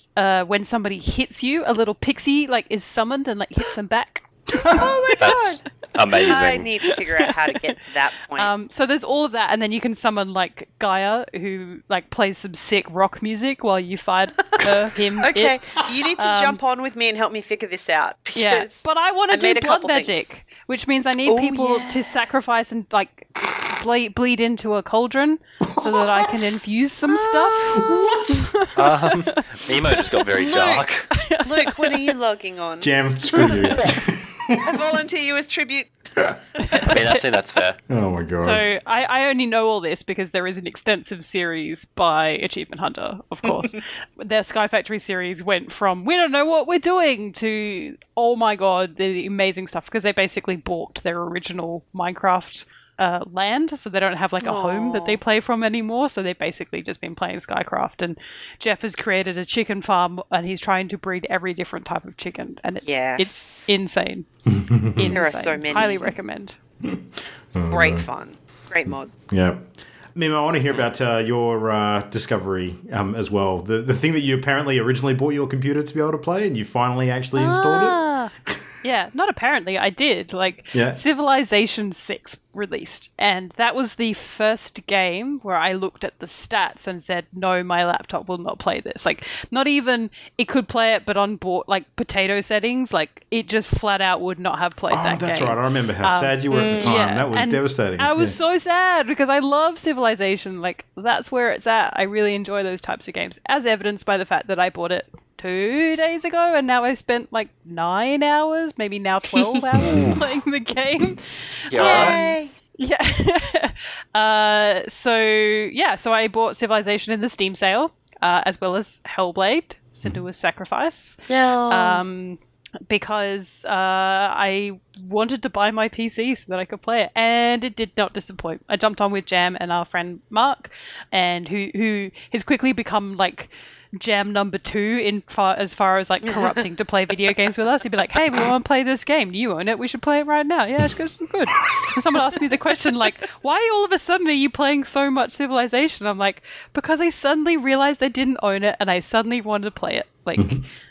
when somebody hits you, a little pixie is summoned and hits them back. Oh my That's god! amazing. I need to figure out how to get to that point. So there's all of that, and then you can summon Gaia, who plays some sick rock music while you fight him. Okay, you need to jump on with me and help me figure this out. Yeah, but I want to do blood magic, which means I need people to sacrifice and bleed into a cauldron so that I can infuse some stuff. What? Emo just got very dark. Luke, when are you logging on? Jam, screw you. I volunteer you as tribute. I mean, that's fair. Oh my god. So I only know all this because there is an extensive series by Achievement Hunter, of course. Their Sky Factory series went from, we don't know what we're doing, to, oh my god, the amazing stuff, because they basically balked their original Minecraft land, so they don't have a home that they play from anymore, so they've basically just been playing Skycraft. And Jeff has created a chicken farm, and he's trying to breed every different type of chicken, and it's insane. There are so many. Highly recommend. Great fun. Great mods. Yeah. Mimo, I want to hear about your discovery as well. The thing that you apparently originally bought your computer to be able to play, and you finally actually installed it? Yeah, not apparently. I did. Civilization 6 released, and that was the first game where I looked at the stats and said, no, my laptop will not play this. Not even it could play it, but on board, potato settings, it just flat out would not have played that game. Oh, that's right. I remember how sad you were at the time. Yeah, that was devastating. I was so sad because I love Civilization. That's where it's at. I really enjoy those types of games, as evidenced by the fact that I bought it 2 days ago, and now I spent 9 hours, maybe now 12 hours playing the game. Yay! Yeah. So I bought Civilization in the Steam sale, as well as Hellblade, Cinder's Sacrifice. Yeah. Because I wanted to buy my PC so that I could play it, and it did not disappoint. I jumped on with Jam and our friend Mark, and who has quickly become Jam number 2 as far as corrupting to play video games with us. He'd be like, hey, we want to play this game. You own it. We should play it right now. Yeah, it's good. And someone asked me the question, why all of a sudden are you playing so much Civilization? I'm like, because I suddenly realized I didn't own it, and I suddenly wanted to play it.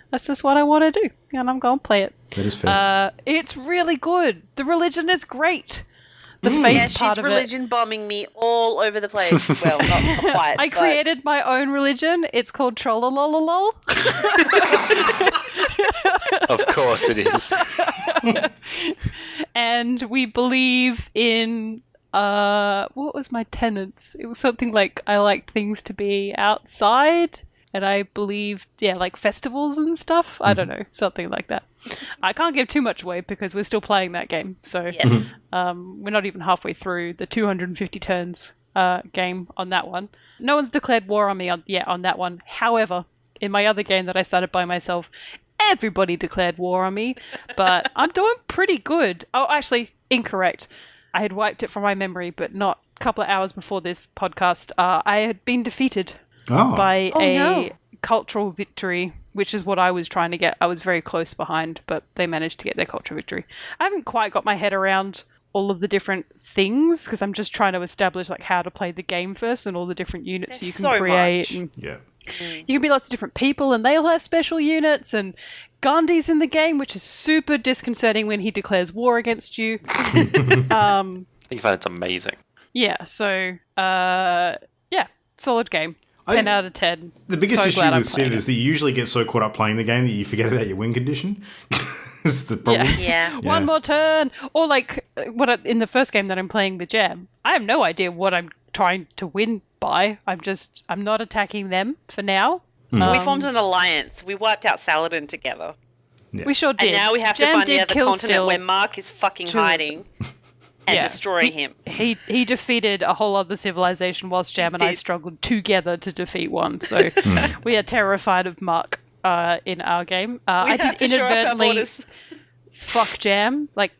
That's just what I want to do, and I'm going to play it. That is fair. It's really good. The religion is great. The faith part she's of religion bombing me all over the place. Well, not quite. I created my own religion. It's called Trollolololol. Of course it is. And we believe in what was my tenets? It was something like I liked things to be outside, and I believed festivals and stuff. I don't know, something like that. I can't give too much away because we're still playing that game. So yes. We're not even halfway through the 250 turns game on that one. No one's declared war on me yet on that one. However, in my other game that I started by myself, everybody declared war on me, but I'm doing pretty good. Oh, actually, incorrect. I had wiped it from my memory, but not a couple of hours before this podcast. I had been defeated by a cultural victory, which is what I was trying to get. I was very close behind, but they managed to get their cultural victory. I haven't quite got my head around all of the different things because I'm just trying to establish like how to play the game first and all the different units you can create. And Yeah. you can be lots of different people and they all have special units, and Gandhi's in the game, which is super disconcerting when he declares war against you. I think it's amazing. Yeah, so solid game. 10 out of 10. The biggest So issue glad I'm with Civ playing is that you usually get so caught up playing the game that you forget about your win condition. That's the problem. Yeah. One more turn. Or like in the first game that I'm playing with Jam, I have no idea what I'm trying to win by. I'm not attacking them for now. We formed an alliance. We wiped out Saladin together. We sure did. And now we have to Jam find the did other kill continent steal where Mark is fucking two. hiding and destroy him. He defeated a whole other civilization whilst Jam and I struggled together to defeat one. So we are terrified of Mark in our game. I did inadvertently fuck Jam, like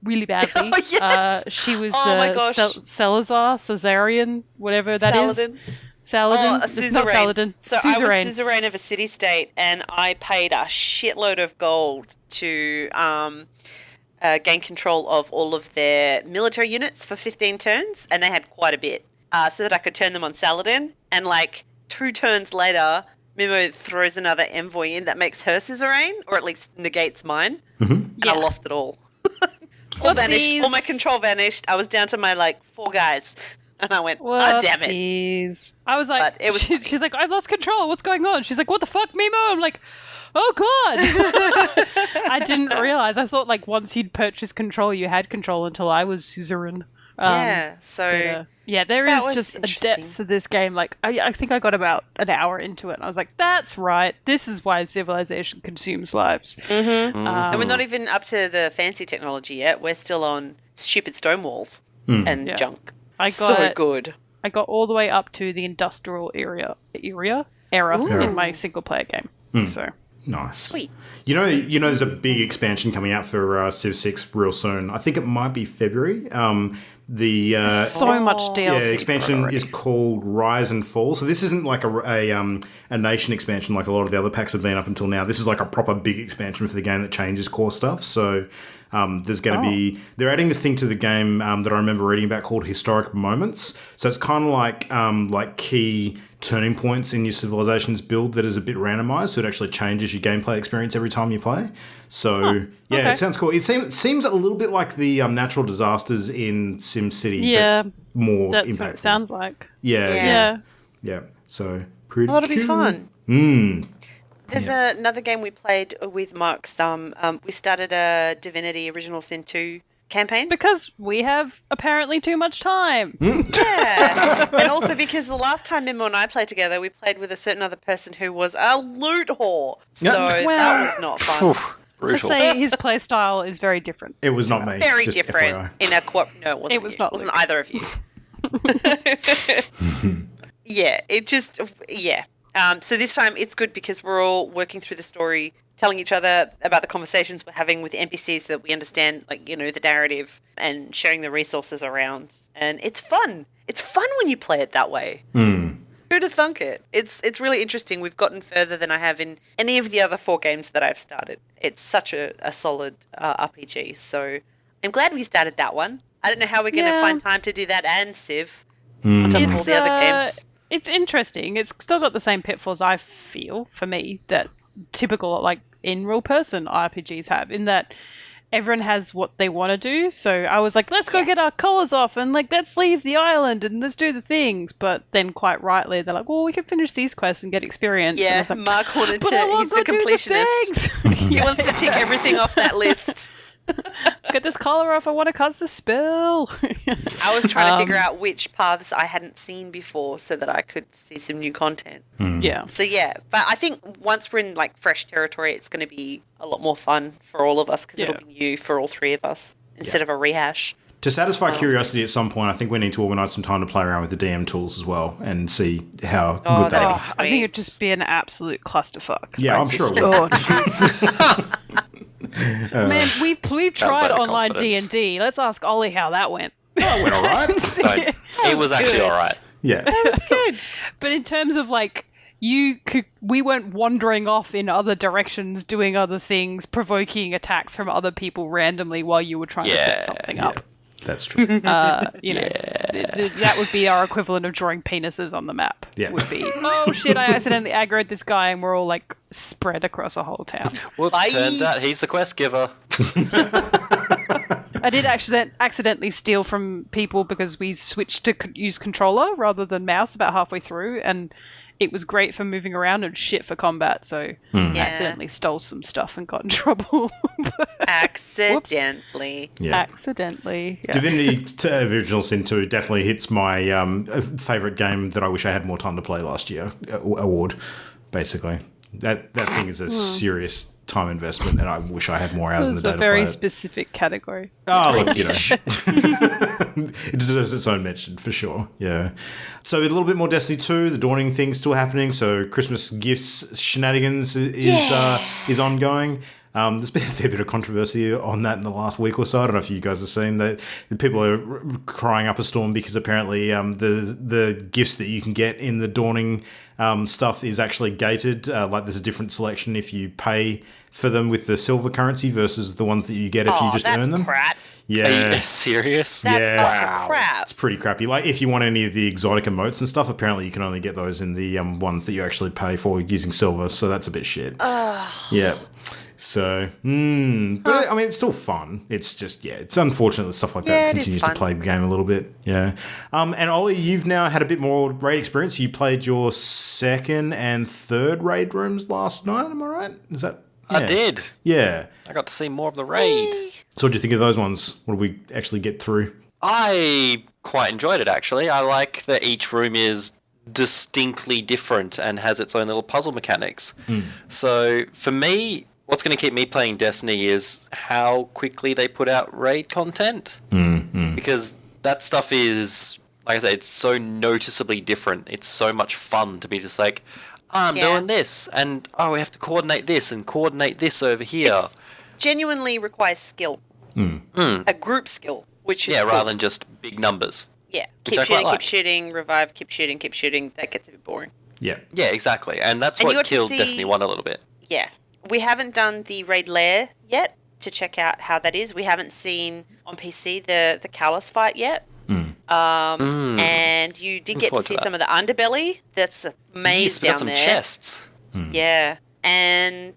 really badly. Oh, yes. She was my gosh. Caesarian, whatever that Saladin. is. Saladin. A It's not suzerain. Saladin. So Suzerain. I was suzerain of a city-state, and I paid a shitload of gold to gain control of all of their military units for 15 turns, and they had quite a bit, so that I could turn them on Saladin. And like 2 turns later, Mimo throws another envoy in that makes her suzerain, or at least negates mine, and I lost it all. All vanished. All my control vanished. I was down to my like 4 guys. And I went, oh, damn it. Whoopsies. I was like, But it was she's like, I've lost control. What's going on? She's like, what the fuck, Mimo? I'm like, oh, God. I didn't realize. I thought, like, once you'd purchased control, you had control until I was suzerain. So... there that is was just a interesting. depth to this game. Like, I think I got about an hour into it, and I was like, that's right. This is why civilization consumes lives. and we're not even up to the fancy technology yet. We're still on stupid stone walls and junk. So good. I got all the way up to the industrial era in my single player game. So Nice. Sweet. You know, there's a big expansion coming out for Civ 6 real soon. I think it might be February. So much DLC. Expansion is called Rise and Fall. So this isn't like a nation expansion like a lot of the other packs have been up until now. This is like a proper big expansion for the game that changes core stuff. So there's going to be... They're adding this thing to the game that I remember reading about called Historic Moments. So it's kind of like key turning points in your civilization's build that is a bit randomized, so it actually changes your gameplay experience every time you play. So, It sounds cool. It seems a little bit like the natural disasters in SimCity. Yeah. But more That's impactful. what it sounds like. Yeah. So, pretty Oh, that'll be cool. fun. There's another game we played with Mark. We started a Divinity Original Sin 2 campaign. Because we have apparently too much time. Yeah. And also because the last time Mimo and I played together, we played with a certain other person who was a loot whore. So that was not fun. Let's say his play style is very different. It was not me. Very just different. FYI. In a no, it wasn't. It was not It wasn't Luke. either of you. So this time it's good because we're all working through the story, telling each other about the conversations we're having with the NPCs so that we understand, the narrative and sharing the resources around. And it's fun. It's fun when you play it that way. Who'd have thunk it? It's really interesting. We've gotten further than I have in any of the other 4 games that I've started. It's such a solid RPG. So I'm glad we started that one. I don't know how we're going to find time to do that and Civ on top of all the other games. It's interesting. It's still got the same pitfalls, I feel, for me, that typical, in real person RPGs have, in that everyone has what they want to do. So I was like, let's go get our collars off and let's leave the island and let's do the things. But then quite rightly, they're like, well, we can finish these quests and get experience. And I Yeah, was like, Mark wanted but to, I want he's the to do the completionist. things. He wants to tick everything off that list. Get this collar off. I want to cast the spell. I was trying to figure out which paths I hadn't seen before so that I could see some new content. Yeah. So but I think once we're in fresh territory, it's going to be a lot more fun for all of us because it'll be new for all 3 of us instead of a rehash. To satisfy curiosity at some point, I think we need to organise some time to play around with the DM tools as well and see how good that is. I think it'd just be an absolute clusterfuck. Yeah, I'm sure it will. Oh, jeez. Man, we've tried vote of online confidence. D&D. Let's ask Ollie how that went. Oh, it went all right. It was actually good. all right. Yeah. Good. But in terms of we weren't wandering off in other directions, doing other things, provoking attacks from other people randomly while you were trying to set something up. That's true. That would be our equivalent of drawing penises on the map. Yeah. Would be, oh shit, I accidentally aggroed this guy and we're all like spread across a whole town. Whoops, turns out he's the quest giver. I did accidentally steal from people because we switched to use controller rather than mouse about halfway through, and it was great for moving around and shit for combat, so I accidentally stole some stuff and got in trouble. Accidentally. Yeah. Accidentally. Yeah. Divinity Original Sin 2 definitely hits my favourite game that I wish I had more time to play last year award, basically. That thing is a serious time investment, and I wish I had more hours in the day to play it. It's a very specific category. Oh, look, it deserves its own mention for sure. Yeah. So a little bit more Destiny 2. The Dawning thing's still happening. So Christmas gifts shenanigans is ongoing. There's been a fair bit of controversy on that in the last week or so. I don't know if you guys have seen that. The people are crying up a storm because apparently the gifts that you can get in the Dawning stuff is actually gated. Like there's a different selection if you pay for them with the silver currency versus the ones that you get if you just earn them. Crap. Yeah. Are you serious? That's crap. It's pretty crappy. Like if you want any of the exotic emotes and stuff, apparently you can only get those in the ones that you actually pay for using silver. So that's a bit shit. Yeah. So, but I mean, it's still fun. It's just, it's unfortunate that stuff like that continues to play the game a little bit. Yeah. And Ollie, you've now had a bit more raid experience. You played your second and third raid rooms last night. Am I right? Is that? Yeah. I did. Yeah. I got to see more of the raid. So what do you think of those ones? What did we actually get through? I quite enjoyed it, actually. I like that each room is distinctly different and has its own little puzzle mechanics. So for me, what's going to keep me playing Destiny is how quickly they put out raid content. Because that stuff is, like I say, it's so noticeably different. It's so much fun to be just like, I'm doing this, and we have to coordinate this and coordinate this over here. It genuinely requires skill. A group skill, which is rather than just big numbers. Yeah, keep shooting, revive, keep shooting. That gets a bit boring. Yeah. Yeah, exactly. And that's what killed Destiny 1 a little bit. Yeah. We haven't done the raid lair yet to check out how that is. We haven't seen on PC the Callus fight yet. And you did get to see some of the underbelly. That's a maze down some there. Chests. Yeah. And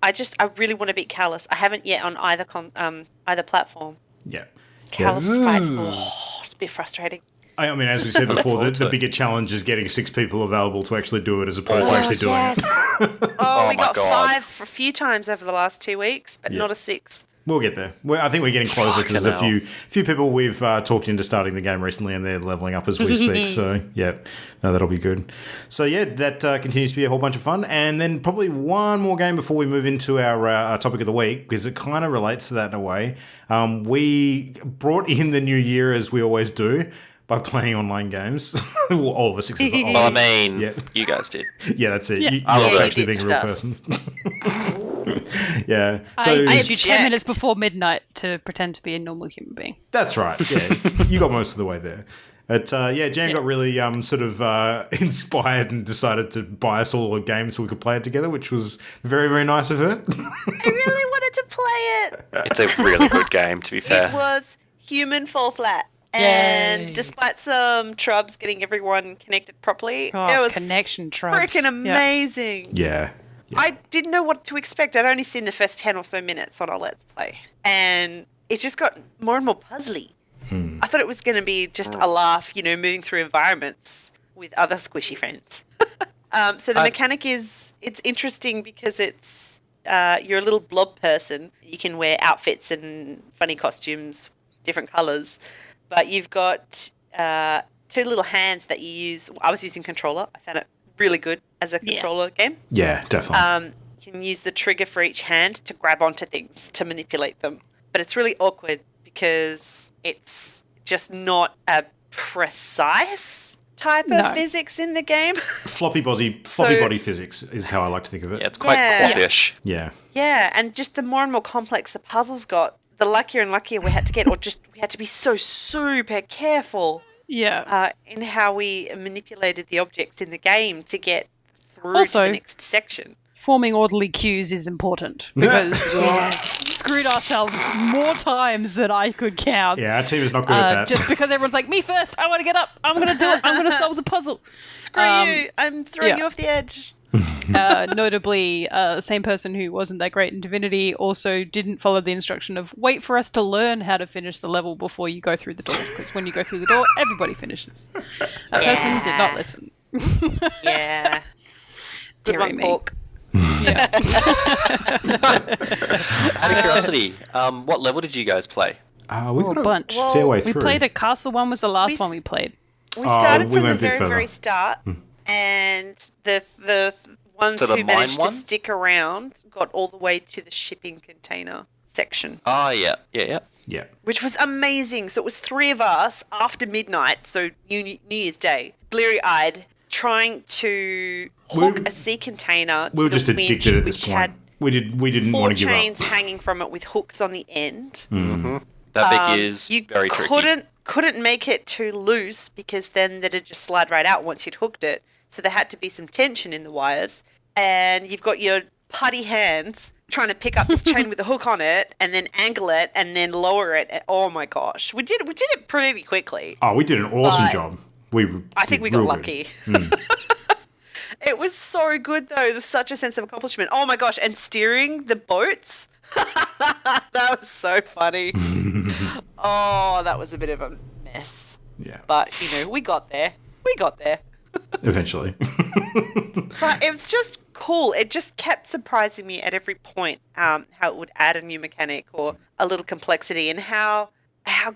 I really want to beat Callus. I haven't yet on either platform. Yeah. Callus fight. It's a bit frustrating. I mean, as we said before, the bigger challenge is getting 6 people available to actually do it as opposed to actually doing it. We got 5 for a few times over the last 2 weeks, but not a 6th. We'll get there. I think we're getting closer because there's a few people we've talked into starting the game recently, and they're leveling up as we speak. So, that'll be good. So, that continues to be a whole bunch of fun. And then probably one more game before we move into our topic of the week, because it kind of relates to that in a way. We brought in the new year, as we always do, by playing online games. Well, all of us except for Ollie. Well, I mean, you guys did. Yeah, that's it. Yeah. I was actually being a real person. Yeah. So I had you 10 minutes before midnight to pretend to be a normal human being. That's right. Yeah, you got most of the way there. But Jan got really sort of inspired and decided to buy us all a game so we could play it together, which was very, very nice of her. I really wanted to play it. It's a really good game, to be fair. It was Human Fall Flat. And despite some trubs getting everyone connected properly, it was connection trubs. Freaking amazing. Yeah. I didn't know what to expect. I'd only seen the first 10 or so minutes on our Let's Play. And it just got more and more puzzly. I thought it was going to be just a laugh, moving through environments with other squishy friends. So the mechanic it's interesting because it's, you're a little blob person. You can wear outfits and funny costumes, different colours. But you've got 2 little hands that you use. I was using controller. I found it really good as a controller game. Yeah, definitely. You can use the trigger for each hand to grab onto things, to manipulate them. But it's really awkward because it's just not a precise type of physics in the game. Floppy body physics is how I like to think of it. Yeah, it's quite quad-ish. Yeah. Yeah, and just the more and more complex the puzzles got, the luckier and luckier we had to get, or just we had to be so super careful in how we manipulated the objects in the game to get through to the next section. Forming orderly queues is important because screwed ourselves more times than I could count. Yeah, our team is not good at that. Just because everyone's like, me first, I want to get up, I'm going to do it, I'm going to solve the puzzle. Screw you, I'm throwing you off the edge. Notably, the same person who wasn't that great in Divinity also didn't follow the instruction of wait for us to learn how to finish the level before you go through the door, because when you go through the door, everybody finishes. That person did not listen. Yeah. Good Deary one, me. Pork. Yeah. Out of curiosity, what level did you guys play? We got a bunch. fair way We through. played a castle one was the last We one we played. We started we from the went a bit very, further. very start, and the ones So the who mine managed one? to stick around got all the way to the shipping container section, Oh, yeah. Yeah. which was amazing. So it was 3 of us after midnight, so New Year's Day, bleary-eyed, trying to hook a sea container to We were the just winch, addicted at this which point. had We didn't 4 want to give chains up. hanging from it with hooks on the end. That bit is You very tricky. couldn't make it too loose because then that'd just slide right out once you'd hooked it. So there had to be some tension in the wires, and you've got your putty hands trying to pick up this chain with a hook on it, and then angle it, and then lower it. And, oh my gosh, we did it pretty quickly. Oh, we did an awesome But job. I think we got real lucky. good. It was so good though. There was such a sense of accomplishment. Oh my gosh, and steering the boats. That was so funny. Oh, that was a bit of a mess. Yeah. But, we got there. Eventually. But it was just cool. It just kept surprising me at every point how it would add a new mechanic or a little complexity, and how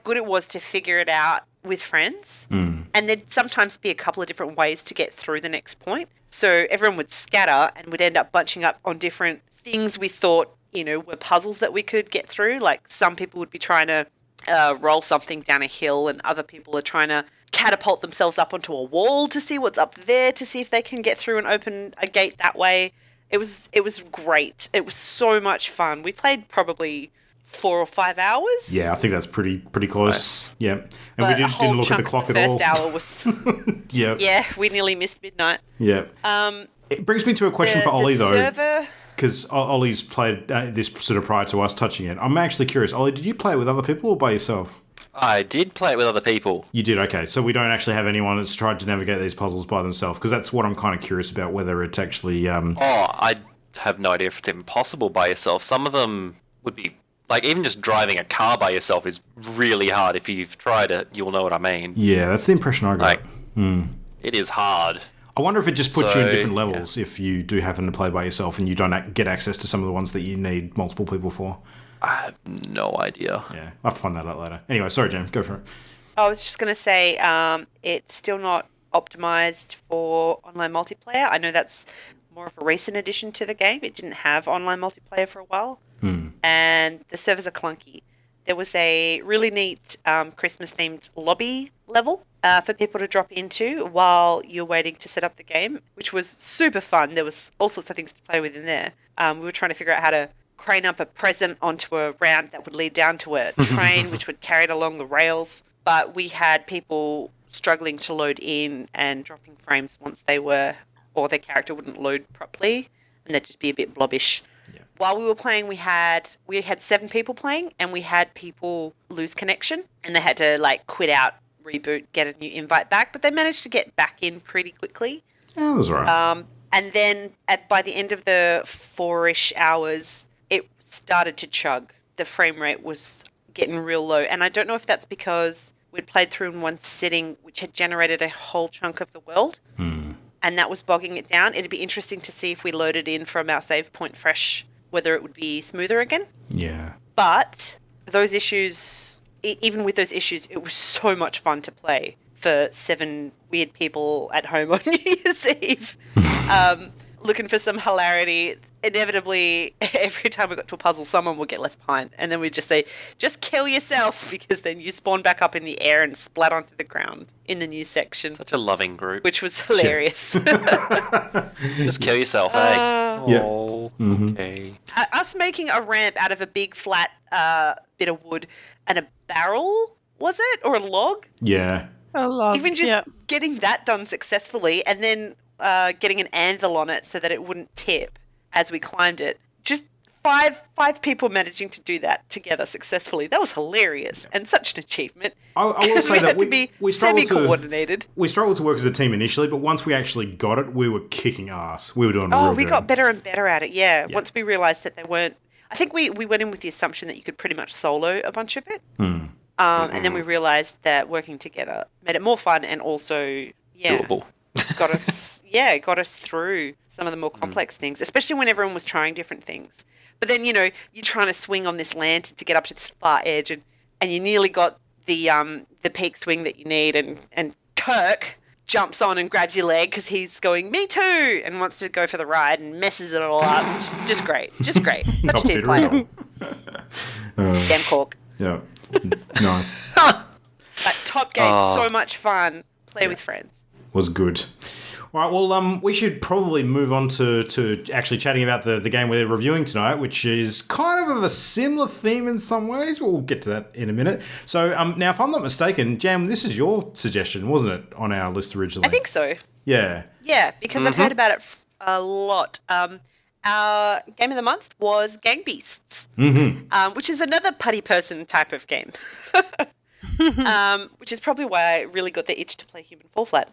good it was to figure it out with friends. And there'd sometimes be a couple of different ways to get through the next point. So everyone would scatter and would end up bunching up on different things we thought, were puzzles that we could get through. Like some people would be trying to roll something down a hill, and other people are trying to catapult themselves up onto a wall to see what's up there, to see if they can get through and open a gate that way. It was great. It was so much fun. We played probably 4 or 5 hours. Yeah, I think that's pretty close. Nice. Yeah. And But we a didn't whole look at the chunk clock of at the all. first hour was... Yeah. Yeah, we nearly missed midnight. Yeah. It brings me to a question for Ollie, though. Server... Because Ollie's played this sort of prior to us touching it. I'm actually curious. Ollie, did you play it with other people or by yourself? I did play it with other people. You did, okay. So we don't actually have anyone that's tried to navigate these puzzles by themselves, because that's what I'm kind of curious about, whether it's actually... I have no idea if it's even possible by yourself. Some of them would be... Like, even just driving a car by yourself is really hard. If you've tried it, you'll know what I mean. Yeah, that's the impression I got. Like, it is hard. I wonder if it just puts you in So, different levels if you do happen to play by yourself and you don't get access to some of the ones that you need multiple people for. I have no idea. Yeah, I'll have to find that out later. Anyway, sorry, Jam, go for it. I was just going to say it's still not optimized for online multiplayer. I know that's more of a recent addition to the game. It didn't have online multiplayer for a while. And the servers are clunky. There was a really neat Christmas-themed lobby level for people to drop into while you're waiting to set up the game, which was super fun. There was all sorts of things to play with in there. We were trying to figure out how to crane up a present onto a ramp that would lead down to a train, which would carry it along the rails. But we had people struggling to load in and dropping frames once they were, or their character wouldn't load properly, and they'd just be a bit blobbish. Yeah. While we were playing, we had 7 people playing, and we had people lose connection, and they had to quit out, reboot, get a new invite back, but they managed to get back in pretty quickly. Yeah, that was all right. And then by the end of the 4-ish hours, it started to chug. The frame rate was getting real low, and I don't know if that's because we'd played through in one sitting, which had generated a whole chunk of the world, and that was bogging it down. It'd be interesting to see if we loaded in from our save point fresh, whether it would be smoother again. Yeah. But those issues, even with those issues, it was so much fun to play for 7 weird people at home on New Year's Eve, looking for some hilarity. Inevitably, every time we got to a puzzle, someone would get left behind, and then we'd just say, just kill yourself, because then you spawn back up in the air and splat onto the ground in the new section, Such a loving group. which was hilarious. Just kill yourself, eh? Yeah. Oh, okay. Us making a ramp out of a big flat bit of wood and a barrel, was it? Or a log? Yeah. Even just getting that done successfully, and then getting an anvil on it so that it wouldn't tip as we climbed it. Just five people managing to do that together successfully. That was hilarious and such an achievement. I will say that we struggled semi-coordinated. We struggled to work as a team initially, but once we actually got it, we were kicking ass. We were doing real we good. got better and better at it, yeah. Once we realised that they weren't... I think we went in with the assumption that you could pretty much solo a bunch of it. And then we realised that working together made it more fun and also, doable. got us through some of the more complex things, especially when everyone was trying different things. But then, you're trying to swing on this lantern to get up to this far edge, and you nearly got the peak swing that you need, and Kirk jumps on and grabs your leg because he's going, me too, and wants to go for the ride and messes it all up. It's just great. Just great. Such a team player. Damn Cork. Yeah. Nice. But top game, so much fun. Play with friends. Was good. All right, well, we should probably move on to actually chatting about the game we're reviewing tonight, which is kind of a similar theme in some ways. We'll get to that in a minute. So, now, if I'm not mistaken, Jam, this is your suggestion, wasn't it, on our list originally? I think so. Yeah. Yeah, because I've heard about it a lot. Our game of the month was Gang Beasts, which is another putty person type of game, which is probably why I really got the itch to play Human Fall Flat.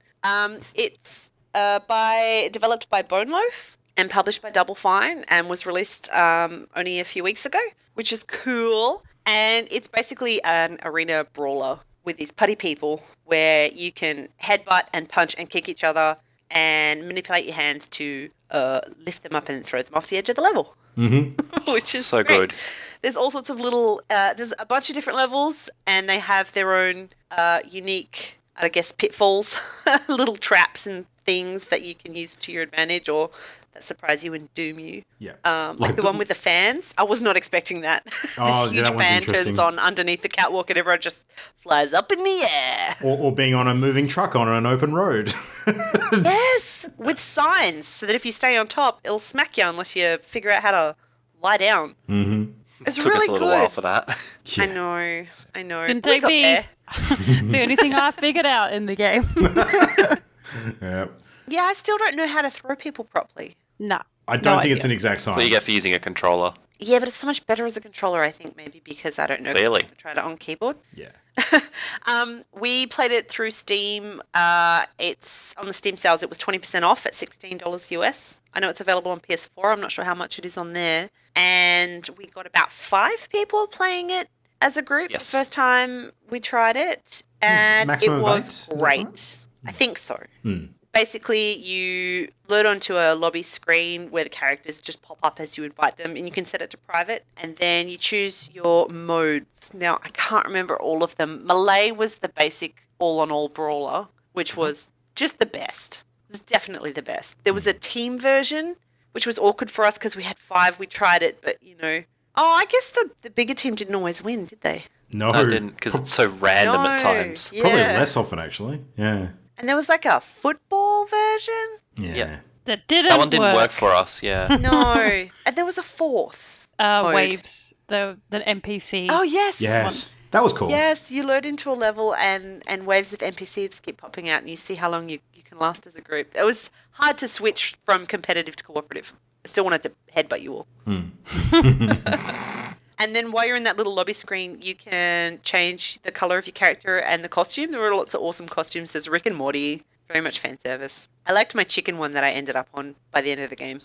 It's developed by Bone Loaf and published by Double Fine and was released only a few weeks ago, which is cool. And it's basically an arena brawler with these putty people where you can headbutt and punch and kick each other and manipulate your hands to lift them up and throw them off the edge of the level, which is so great. good. There's all sorts of little, there's a bunch of different levels, and they have their own unique, I guess, pitfalls, little traps and things that you can use to your advantage or that surprise you and doom you. Yeah. Like the one with the fans. I was not expecting that. This huge fan turns on underneath the catwalk and everyone just flies up in the air. Or being on a moving truck on an open road. Yes, with signs so that if you stay on top, it'll smack you unless you figure out how to lie down. It's Took really us a little good. while for that. I know. Didn't We take got me. there. It's the only thing I figured out in the game. Yeah. Yeah, I still don't know how to throw people properly. No. I don't think idea. it's an exact science. That's what you get for using a controller. Yeah, but it's so much better as a controller, I think, maybe because I don't know. Clearly. I've never tried it on keyboard. Yeah. We played it through Steam. It's on the Steam sales. It was 20% off at $16 US. I know it's available on PS4. I'm not sure how much it is on there. And we got about 5 people playing it as a group Yes. the first time we tried it. And it maximum of was 8, is that great. right? I think so. Basically, you load onto a lobby screen where the characters just pop up as you invite them, and you can set it to private, and then you choose your modes. Now, I can't remember all of them. Melee was the basic all-on-all brawler, which was just the best. It was definitely the best. There was a team version, which was awkward for us because we had 5. We tried it, but, Oh, I guess the bigger team didn't always win, did they? No. I didn't, because it's so random at times. Yeah. Probably less often, actually. Yeah. And there was like a football version? Yeah. Yeah. That didn't That one didn't work for us, yeah. No. And there was a 4th. mode. Waves, the NPC. Oh, yes. Yes. That was cool. Yes, you load into a level and waves of NPCs keep popping out and you see how long you can last as a group. It was hard to switch from competitive to cooperative. I still wanted to headbutt you all. And then while you're in that little lobby screen, you can change the colour of your character and the costume. There were lots of awesome costumes. There's Rick and Morty. Very much fan service. I liked my chicken one that I ended up on by the end of the game.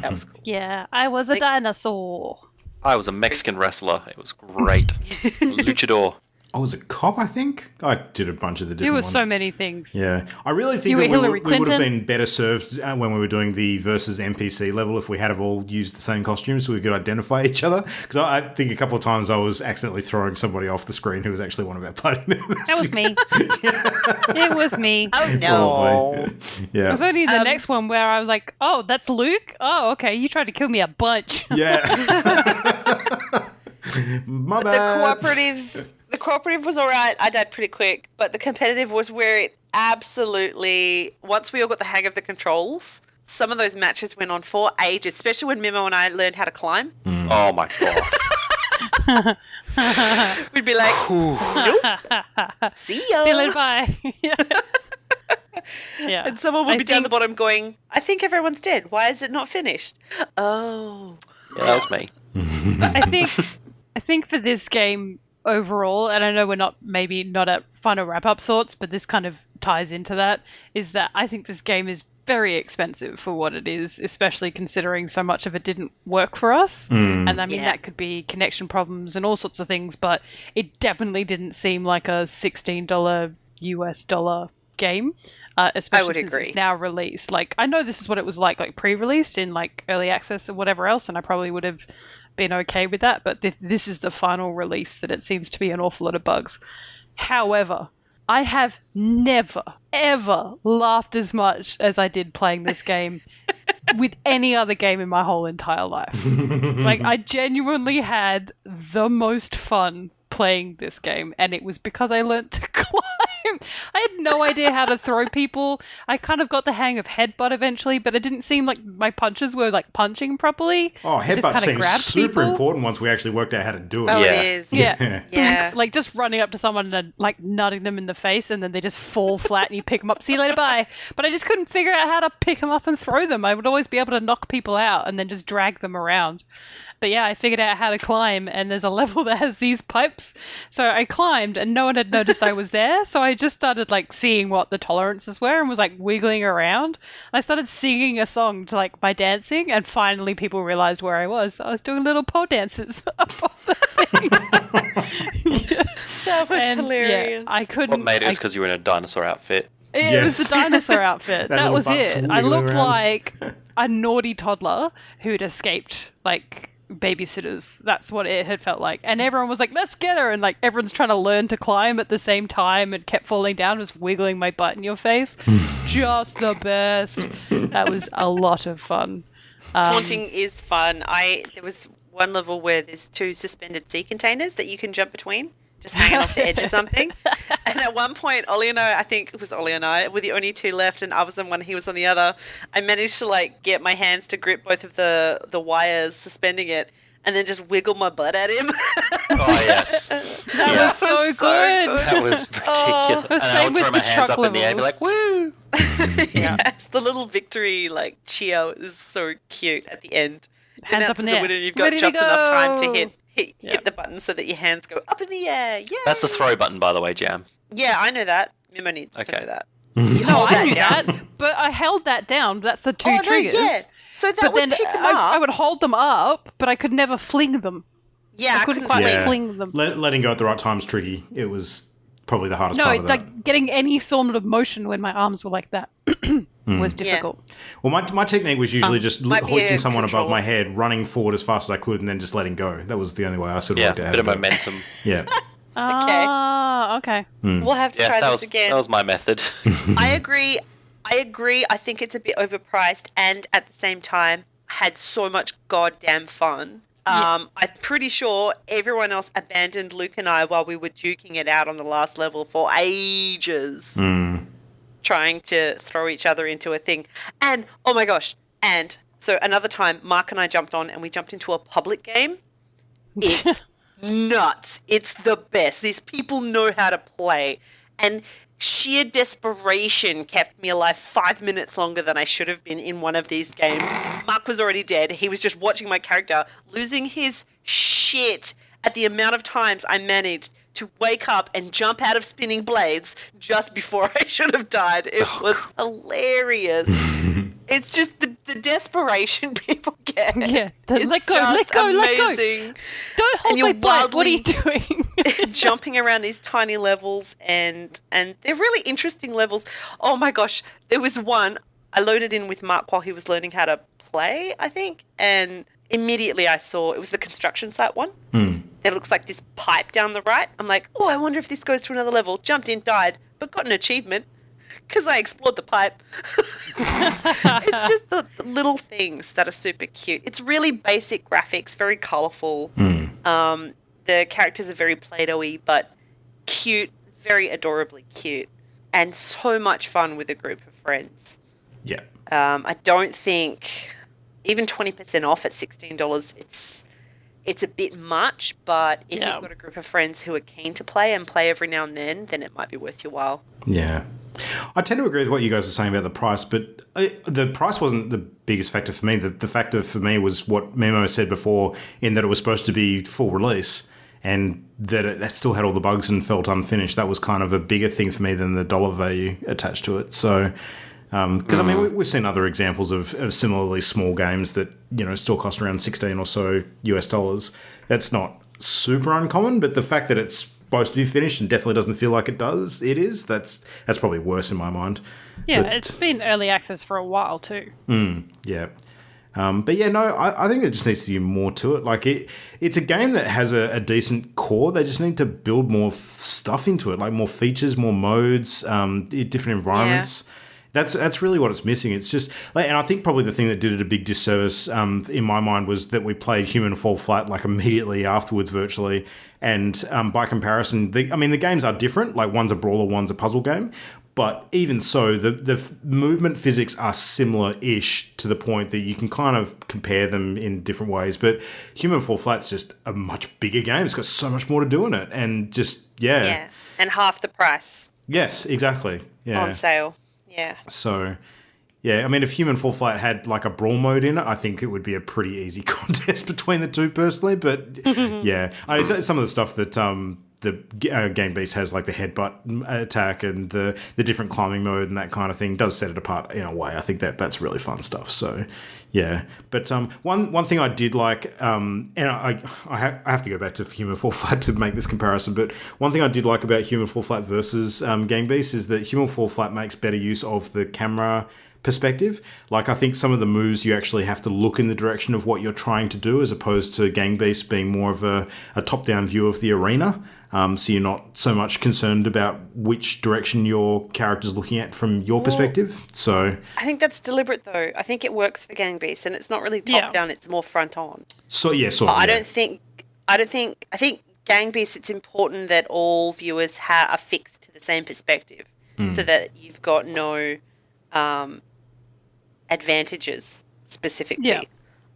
That was cool. Yeah, I was a dinosaur. I was a Mexican wrestler. It was great. Luchador. I was a cop, I think. I did a bunch of the different You were ones. so many things. Yeah. I really think You that were we Hillary would have Clinton. been better served when we were doing the versus NPC level if we had have all used the same costumes so we could identify each other. Because I think a couple of times I was accidentally throwing somebody off the screen who was actually one of our party members. That was me. It was me. Oh, no. It Yeah. was only the next one where I was like, oh, that's Luke? Oh, okay, you tried to kill me a bunch. Yeah. My bad. The cooperative was all right. I died pretty quick. But the competitive was where it absolutely, once we all got the hang of the controls, some of those matches went on for ages, especially when Mimo and I learned how to climb. Oh my god. We'd be like, nope. See ya. See you later, bye. Yeah. And someone would I be down think- the bottom going, I think everyone's dead. Why is it not finished? Oh. Yeah, that was me. But I think for this game overall, and I know we're not at final wrap-up thoughts, but this kind of ties into that, is that I think this game is very expensive for what it is, especially considering so much of it didn't work for us. And I mean, that could be connection problems and all sorts of things, but it definitely didn't seem like a $16 US dollar game. Especially since it's now released. Like, I know this is what it was like pre-released in like early access or whatever else, and I probably would have been okay with that, but this is the final release that it seems to be an awful lot of bugs. However, I have never, ever laughed as much as I did playing this game with any other game in my whole entire life. Like, I genuinely had the most fun playing this game, and it was because I learnt to climb. I had no idea how to throw people. I kind of got the hang of headbutt eventually, but it didn't seem like my punches were like punching properly. Oh, headbutt seems super important once we actually worked out how to do it. Oh, it is. Yeah. Like just running up to someone and like nutting them in the face, and then they just fall flat and you pick them up. See you later, bye. But I just couldn't figure out how to pick them up and throw them. I would always be able to knock people out and then just drag them around. But yeah, I figured out how to climb, and there's a level that has these pipes. So I climbed, and no one had noticed I was there. So I just started like seeing what the tolerances were and was like wiggling around. I started singing a song to like my dancing, and finally people realized where I was. I was doing little pole dances up on the thing. That was hilarious. Yeah, I couldn't. What made it was because you were in a dinosaur outfit. It was the dinosaur outfit. that was it. I looked like a naughty toddler who'd escaped like babysitters. That's what it had felt like. And everyone was like, let's get her. And like everyone's trying to learn to climb at the same time and kept falling down, just wiggling my butt in your face. Just the best. That was a lot of fun. Haunting is fun. There was one level where there's 2 suspended sea containers that you can jump between, just hanging off the edge or something. And at one point, Ollie and I were the only 2 left, and I was on one, he was on the other. I managed to like get my hands to grip both of the wires suspending it, and then just wiggle my butt at him. Oh, yes. That was so good. That was ridiculous. And I would throw my hands up in the air and be like, woo! Yes, the little victory like cheer is so cute at the end. Hands up in the air. You've got just enough time to hit the button so that your hands go up in the air. Yeah. That's the throw button, by the way, Jam. Yeah, I know that. Mimo needs to know that. No, I knew that, but I held that down. That's the 2 triggers. Yeah. So that would pick them up. I would hold them up, but I could never fling them. Yeah, I couldn't quite fling them. Letting go at the right time is tricky. It was probably the hardest part of that. No, like getting any sort of motion when my arms were like that was difficult. Yeah. Well, my technique was usually just hoisting someone above my head, running forward as fast as I could, and then just letting go. That was the only way I sort of worked out. Yeah, a bit of momentum. Yeah. Okay. We'll have to try this again. That was my method. I agree. I think it's a bit overpriced, and at the same time, had so much goddamn fun. I'm pretty sure everyone else abandoned Luke and I while we were duking it out on the last level for ages. Trying to throw each other into a thing. And, oh my gosh, and so another time, Mark and I jumped on and we jumped into a public game. It's nuts. It's the best. These people know how to play. And sheer desperation kept me alive 5 minutes longer than I should have been in one of these games. Mark was already dead. He was just watching my character losing his shit at the amount of times I managed to wake up and jump out of spinning blades just before I should have died. It was hilarious. It's just the desperation people get. Yeah. Let go. Amazing. Don't hold my butt. What are you doing? Jumping around these tiny levels, and they're really interesting levels. Oh my gosh. There was one I loaded in with Mark while he was learning how to play, I think, and immediately I saw it was the construction site one. It looks like this pipe down the right. I'm like, oh, I wonder if this goes to another level. Jumped in, died, but got an achievement because I explored the pipe. It's just the little things that are super cute. It's really basic graphics, very colourful. The characters are very Play-Doh-y, but cute, very adorably cute, and so much fun with a group of friends. Yeah. I don't think even 20% off at $16, it's a bit much, but if you've got a group of friends who are keen to play and play every now and then it might be worth your while. Yeah. I tend to agree with what you guys are saying about the price, but the price wasn't the biggest factor for me. The factor for me was what Memo said before, in that it was supposed to be full release and that it still had all the bugs and felt unfinished. That was kind of a bigger thing for me than the dollar value attached to it. So, because I mean, we've seen other examples of similarly small games that, you know, still cost around 16 or so US dollars. That's not super uncommon, but the fact that it's supposed to be finished and definitely doesn't feel like that's probably worse in my mind. Yeah, it's been early access for a while too. Yeah. But yeah, no, I think there just needs to be more to it. Like it's a game that has a decent core. They just need to build more stuff into it, like more features, more modes, different environments. Yeah. That's really what it's missing. It's just, and I think probably the thing that did it a big disservice in my mind was that we played Human Fall Flat like immediately afterwards, virtually. And by comparison, the games are different. Like one's a brawler, one's a puzzle game. But even so, the movement physics are similar-ish to the point that you can kind of compare them in different ways. But Human Fall Flat's just a much bigger game. It's got so much more to do in it, and just Yeah, and half the price. Yes, exactly. Yeah, on sale. Yeah. So, yeah, I mean, if Human Fall Flat had like a brawl mode in it, I think it would be a pretty easy contest between the two, personally. But yeah, some of the stuff that the Game Beast has, like the headbutt attack and the different climbing mode and that kind of thing, does set it apart in a way. I think that's really fun stuff. So, yeah. But one thing I did like, and I have to go back to Human Fall Flat to make this comparison, but one thing I did like about Human Fall Flat versus Game Beast is that Human Fall Flat makes better use of the camera perspective. Like, I think some of the moves you actually have to look in the direction of what you're trying to do, as opposed to Gang Beast being more of a top-down view of the arena. So you're not so much concerned about which direction your character's looking at from your perspective. So I think that's deliberate, though. I think it works for Gang Beast, and it's not really top-down; it's more front-on. So yeah, sort of. I think Gang Beast, it's important that all viewers are fixed to the same perspective, so that you've got no advantages specifically. Yeah.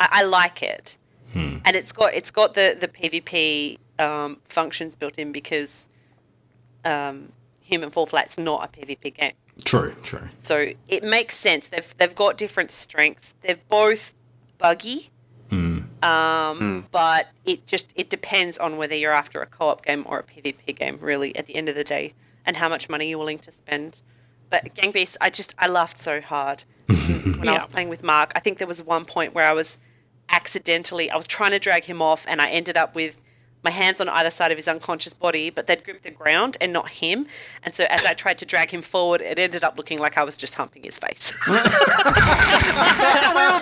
I like it, and it's got the PvP functions built in, because Human Fall Flat's not a PvP game. True. So it makes sense. They've got different strengths. They're both buggy, but it depends on whether you're after a co-op game or a PvP game, really, at the end of the day, and how much money you're willing to spend. But Gang Beast, I laughed so hard when I was playing with Mark. I think there was one point where I was trying to drag him off, and I ended up with my hands on either side of his unconscious body, but they'd gripped the ground and not him. And so as I tried to drag him forward, it ended up looking like I was just humping his face. We were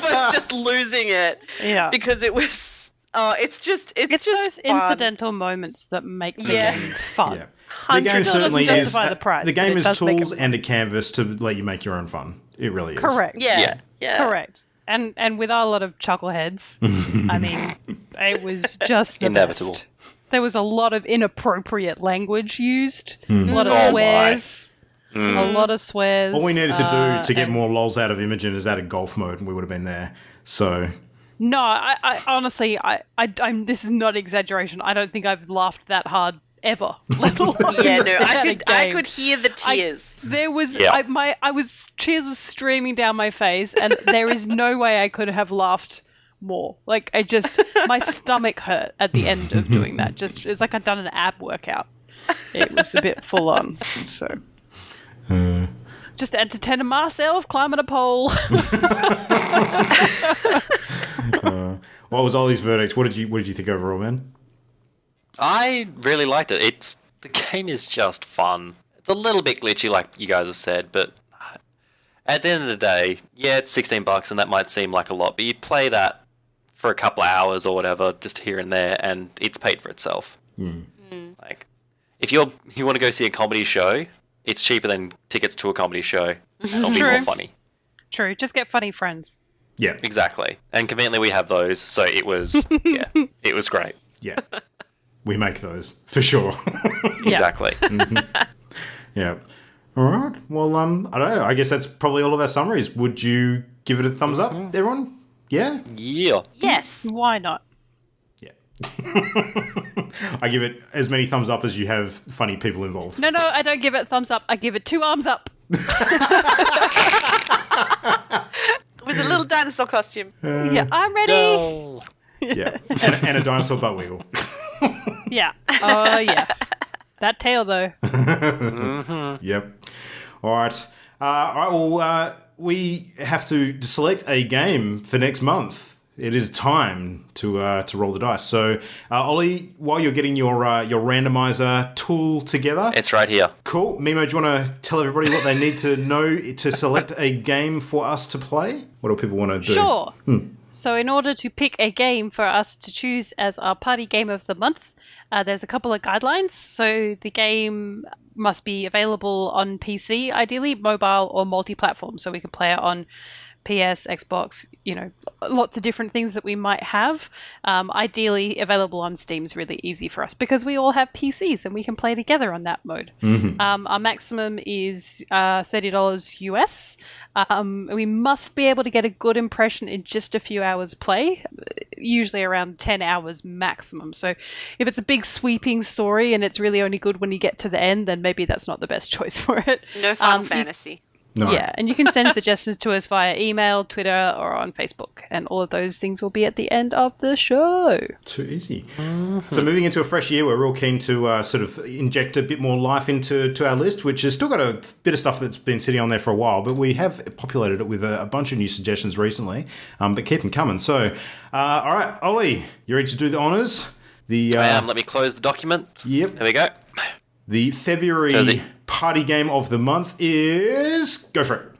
both just losing it. Yeah. Because it was, it's just those fun. Incidental moments that make the game fun. Yeah. The game certainly is. The game is tools and a canvas to let you make your own fun. It really is. Correct. Yeah. Correct. And with a lot of chuckleheads, I mean, it was just the inevitable. Best. There was a lot of inappropriate language used, a lot of swears. A lot of swears. All we needed to do to get more lols out of Imogen is add a golf mode, and we would have been there. So. No, I honestly, I'm. This is not exaggeration. I don't think I've laughed that hard ever. Let alone I could hear the tears. Tears was streaming down my face, and there is no way I could have laughed more. Like, my stomach hurt at the end of doing that. It's like I'd done an ab workout. It was a bit full on. So, just entertaining myself, climbing a pole. What was Ollie's verdict? What did you think overall, man? I really liked it. The game is just fun. It's a little bit glitchy, like you guys have said, but at the end of the day, yeah, it's $16 and that might seem like a lot, but you play that for a couple of hours or whatever, just here and there, and it's paid for itself. Like, if you want to go see a comedy show, it's cheaper than tickets to a comedy show. It'll be more funny. True. Just get funny friends. Yeah. Exactly. And conveniently we have those, so it was it was great. Yeah. We make those, for sure. Exactly. Yeah. All right. Well, I don't know. I guess that's probably all of our summaries. Would you give it a thumbs up, everyone? Yeah? Yeah. Yes. Why not? Yeah. I give it as many thumbs up as you have funny people involved. No, I don't give it thumbs up. I give it 2 arms up. With a little dinosaur costume. Yeah, I'm ready. No. Yeah, and a dinosaur butt wheel. Yeah. Oh, yeah. That tail, though. Yep. All right. Well, we have to select a game for next month. It is time to roll the dice. So, Ollie, while you're getting your randomizer tool together, It's right here. cool. Mimo, do you want to tell everybody what they need to know to select a game for us to play? What do people want to do? Sure. So in order to pick a game for us to choose as our party game of the month, there's a couple of guidelines. So the game must be available on PC, ideally, mobile or multi-platform. So we can play it on PS, Xbox, lots of different things that we might have. Ideally, available on Steam is really easy for us because we all have PCs and we can play together on that mode. Our maximum is $30 US. We must be able to get a good impression in just a few hours play, usually around 10 hours maximum. So if it's a big sweeping story and it's really only good when you get to the end, then maybe that's not the best choice for it. No Final Fantasy. No. Yeah, and you can send suggestions to us via email, Twitter, or on Facebook. And all of those things will be at the end of the show. Too easy. So moving into a fresh year, we're real keen to sort of inject a bit more life into our list, which has still got a bit of stuff that's been sitting on there for a while, but we have populated it with a bunch of new suggestions recently, but keep them coming. So, all right, Ollie, you ready to do the honours? Let me close the document. Yep. There we go. The February Cozy. party game of the month is... Go for it.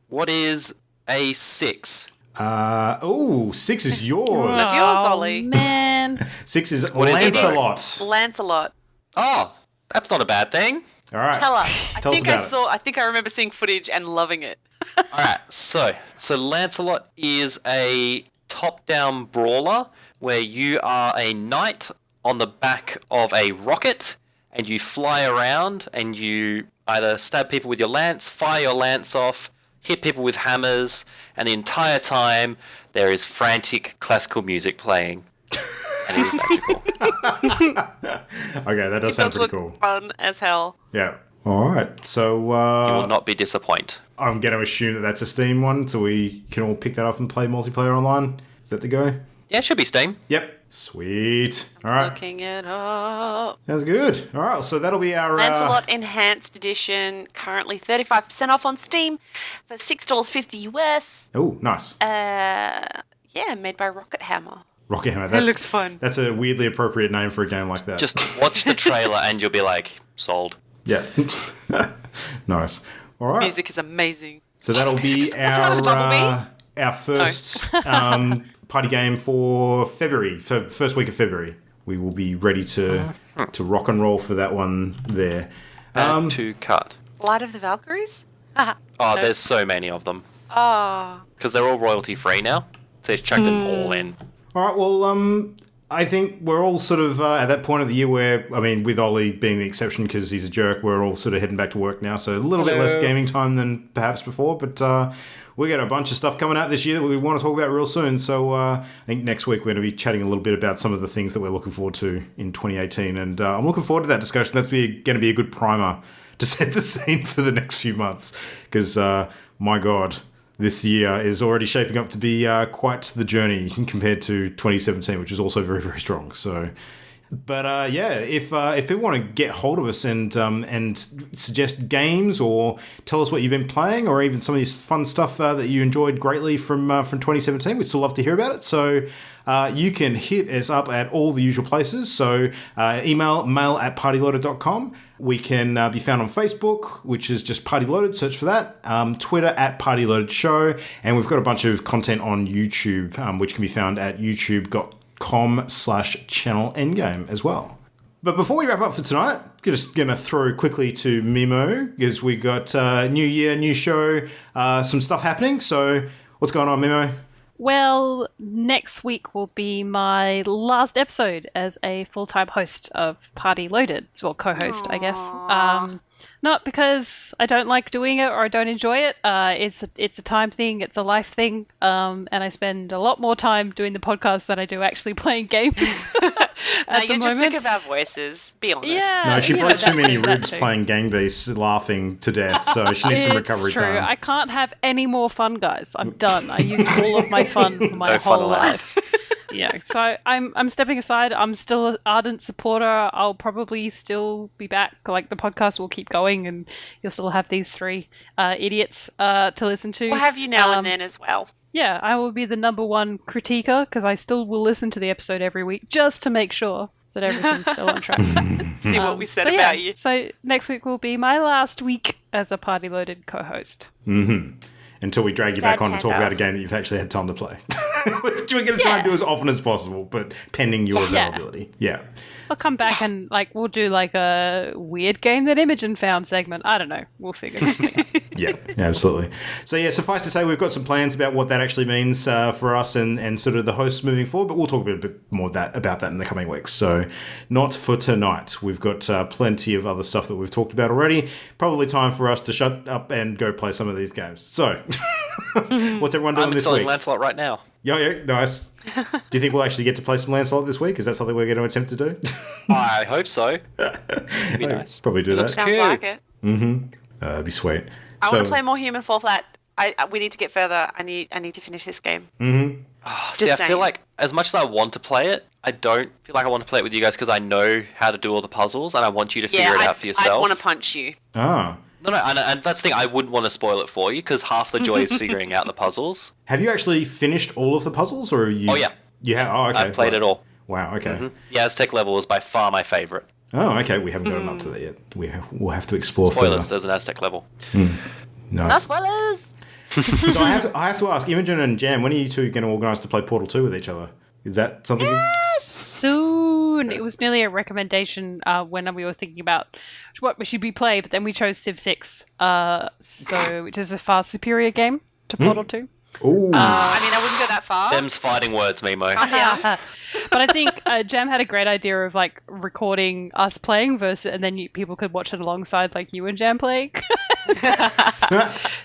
What is a 6? 6 is yours. That's yours, Ollie. Man. 6 is What is it, though? Lancelot. Lancelot. Oh, that's not a bad thing. All right. Tell us. Tell us about it. I think I remember seeing footage and loving it. All right, so Lancelot is a top-down brawler where you are a knight on the back of a rocket and you fly around and you either stab people with your lance, fire your lance off, hit people with hammers, and the entire time there is frantic classical music playing. And it is magical. Okay, that does sound pretty cool. Fun as hell. Yeah. All right. So You will not be disappointed. I'm going to assume that that's a Steam one, so we can all pick that up and play multiplayer online. Is that the go? Yeah, it should be Steam. Yep. Sweet. All right. Looking it up. Sounds good. All right. So that'll be our... Lancelot Enhanced Edition, currently 35% off on Steam for $6.50 US. Oh, nice. Yeah, made by Rocket Hammer. Rocket Hammer. looks fun. That's a weirdly appropriate name for a game like that. Just watch the trailer and you'll be like, sold. Yeah. Nice. All right. Music is amazing. So that'll be our first party game for February, for first week of February. We will be ready to rock and roll for that one there. Add to cut. Light of the Valkyries? Oh, there's so many of them. Oh. Because they're all royalty free now. So they've chucked them all in. All right, well, I think we're all sort of at that point of the year where, I mean, with Ollie being the exception because he's a jerk, we're all sort of heading back to work now. So a little bit less gaming time than perhaps before, but we got a bunch of stuff coming out this year that we want to talk about real soon. So I think next week we're going to be chatting a little bit about some of the things that we're looking forward to in 2018. And I'm looking forward to that discussion. That's going to be a good primer to set the scene for the next few months. Because, my God, this year is already shaping up to be quite the journey compared to 2017, which is also very, very strong. So... But yeah, if people want to get hold of us and suggest games or tell us what you've been playing or even some of this fun stuff that you enjoyed greatly from 2017, we'd still love to hear about it. So you can hit us up at all the usual places. So email mail@partyloaded.com. We can be found on Facebook, which is just Party Loaded. Search for that. Twitter @Party Loaded Show, and we've got a bunch of content on YouTube, which can be found at youtube.com/channel endgame as well. But before we wrap up for tonight, just going to throw quickly to Mimo, because we got new year, new show, some stuff happening. So what's going on, Mimo? Well, next week will be my last episode as a full-time host of Party Loaded. Well, co-host, I guess. Not because I don't like doing it or I don't enjoy it. It's a time thing. It's a life thing. And I spend a lot more time doing the podcast than I do actually playing games. No, you're just sick of our voices. Be honest. Yeah. No, she broke too many ribs too. playing Gang Beasts, laughing to death, so she needs some recovery It's true. time. I can't have any more fun, guys. I'm done. I used all of my fun for my No fun whole allowed. life. Yeah, so I'm stepping aside. I'm still an ardent supporter. I'll probably still be back. Like, the podcast will keep going, and you'll still have these three idiots to listen to. We'll have you now and then as well. Yeah, I will be the number one critiquer because I still will listen to the episode every week just to make sure that everything's still on track. See what we said But about you. So next week will be my last week as a Party Loaded co-host. Until we drag you back on to talk Panda. about a game that you've actually had time to play. Which we're going to try and do as often as possible, but pending your availability. Yeah. I'll come back and we'll do a weird game that Imogen found segment. I don't know. We'll figure something out. Yeah, absolutely. So yeah, suffice to say, we've got some plans about what that actually means for us and sort of the hosts moving forward, but we'll talk a bit more about that in the coming weeks. So not for tonight. We've got plenty of other stuff that we've talked about already. Probably time for us to shut up and go play some of these games. So what's everyone doing I'm this installing week? Lancelot right now. Yeah, nice. Do you think we'll actually get to play some Lancelot this week? Is that something we're going to attempt to do? I hope so. It'd be nice. Probably do that. Sounds Cute. like it. That'd be sweet. I want to play more Human Fall Flat. We need to get further. I need to finish this game. See, I saying. feel like as much as I want to play it, I don't feel like I want to play it with you guys because I know how to do all the puzzles and I want you to figure it out for yourself. I want to punch you. Ah. No, and that's the thing. I wouldn't want to spoil it for you because half the joy is figuring out the puzzles. Have you actually finished all of the puzzles, or are you? Oh, yeah. You have. Oh, okay. I've played it all. Wow. Okay. The Aztec level is by far my favorite. Oh, okay. We haven't gotten up to that yet. We'll have to explore Spoilers, further. there's an Aztec level. No Nice. spoilers. So I have to ask, Imogen and Jam, when are you two going to organise to play Portal 2 with each other? Is that something? Soon. It was nearly a recommendation when we were thinking about what we should be playing, but then we chose Civ 6, which is a far superior game to Portal 2. Ooh. I mean, I wouldn't go that far. Them's fighting words, Mimo. Yeah. But I think Jam had a great idea of recording us playing and then people could watch it alongside you and Jam playing.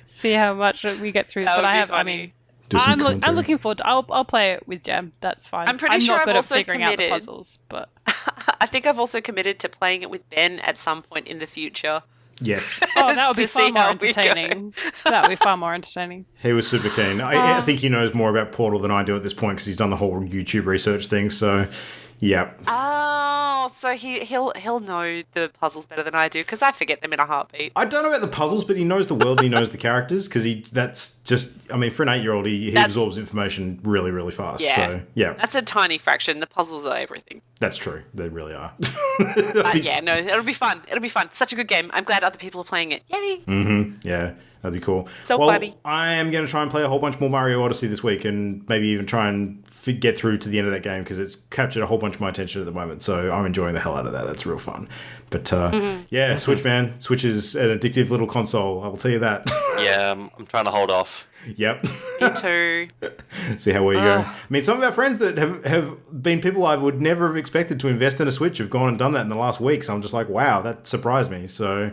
See how much we get through. That But would I be have, funny. Do some I'm commentary. looking forward to I'll play it with Jam. That's fine. I'm pretty I'm sure not I've good at also figuring out the committed. puzzles, but I think I've also committed to playing it with Ben at some point in the future. Yes. oh, that would be To far see more how we go. entertaining. That would be far more entertaining. He was super keen. I think he knows more about Portal than I do at this point because he's done the whole YouTube research thing. So, yeah. Oh, so he'll know the puzzles better than I do because I forget them in a heartbeat. I don't know about the puzzles, but he knows the world and he knows the characters because that's just, I mean, for an 8-year-old, he absorbs information really, really fast. Yeah. So, yeah, That's a tiny fraction. The puzzles are everything. that's true. They really are. Yeah, no, it'll be fun. It'll be fun. Such a good game. I'm glad other people are playing it. Yay! Yeah, that'd be cool. So well, funny. I am going to try and play a whole bunch more Mario Odyssey this week and maybe even try and get through to the end of that game because it's captured a whole bunch of my attention at the moment. So I'm enjoying the hell out of that. That's real fun. But yeah, Switch, man. Switch is an addictive little console. I will tell you that. Yeah, I'm trying to hold off. Yep. Me too. See how we go. I mean, some of our friends that have been people I would never have expected to invest in a Switch have gone and done that in the last week. So I'm just like, wow, that surprised me. So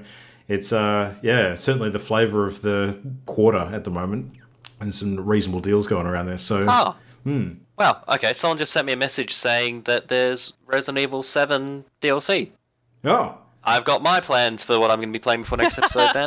it's, yeah, certainly the flavour of the quarter at the moment. And some reasonable deals going around there. So, Oh. Well, okay, someone just sent me a message saying that there's Resident Evil 7 DLC. oh, I've got my plans for what I'm going to be playing before next episode then.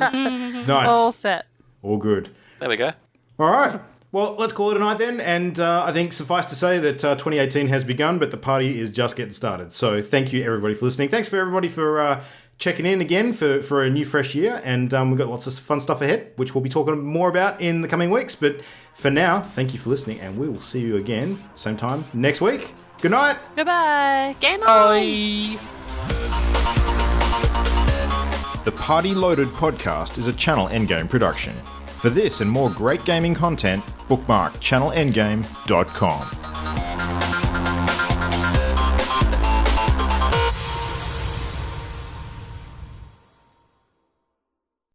nice. All set. All good. There we go. All right. Well, let's call it a night then. And I think suffice to say that 2018 has begun, but the party is just getting started. So thank you, everybody, for listening. Thanks for everybody for checking in again for a new, fresh year. And we've got lots of fun stuff ahead, which we'll be talking more about in the coming weeks. But for now, thank you for listening, and we will see you again same time next week. Good night. Goodbye. Game on! Bye. The Party Loaded podcast is a Channel Endgame production. For this and more great gaming content, bookmark channelendgame.com.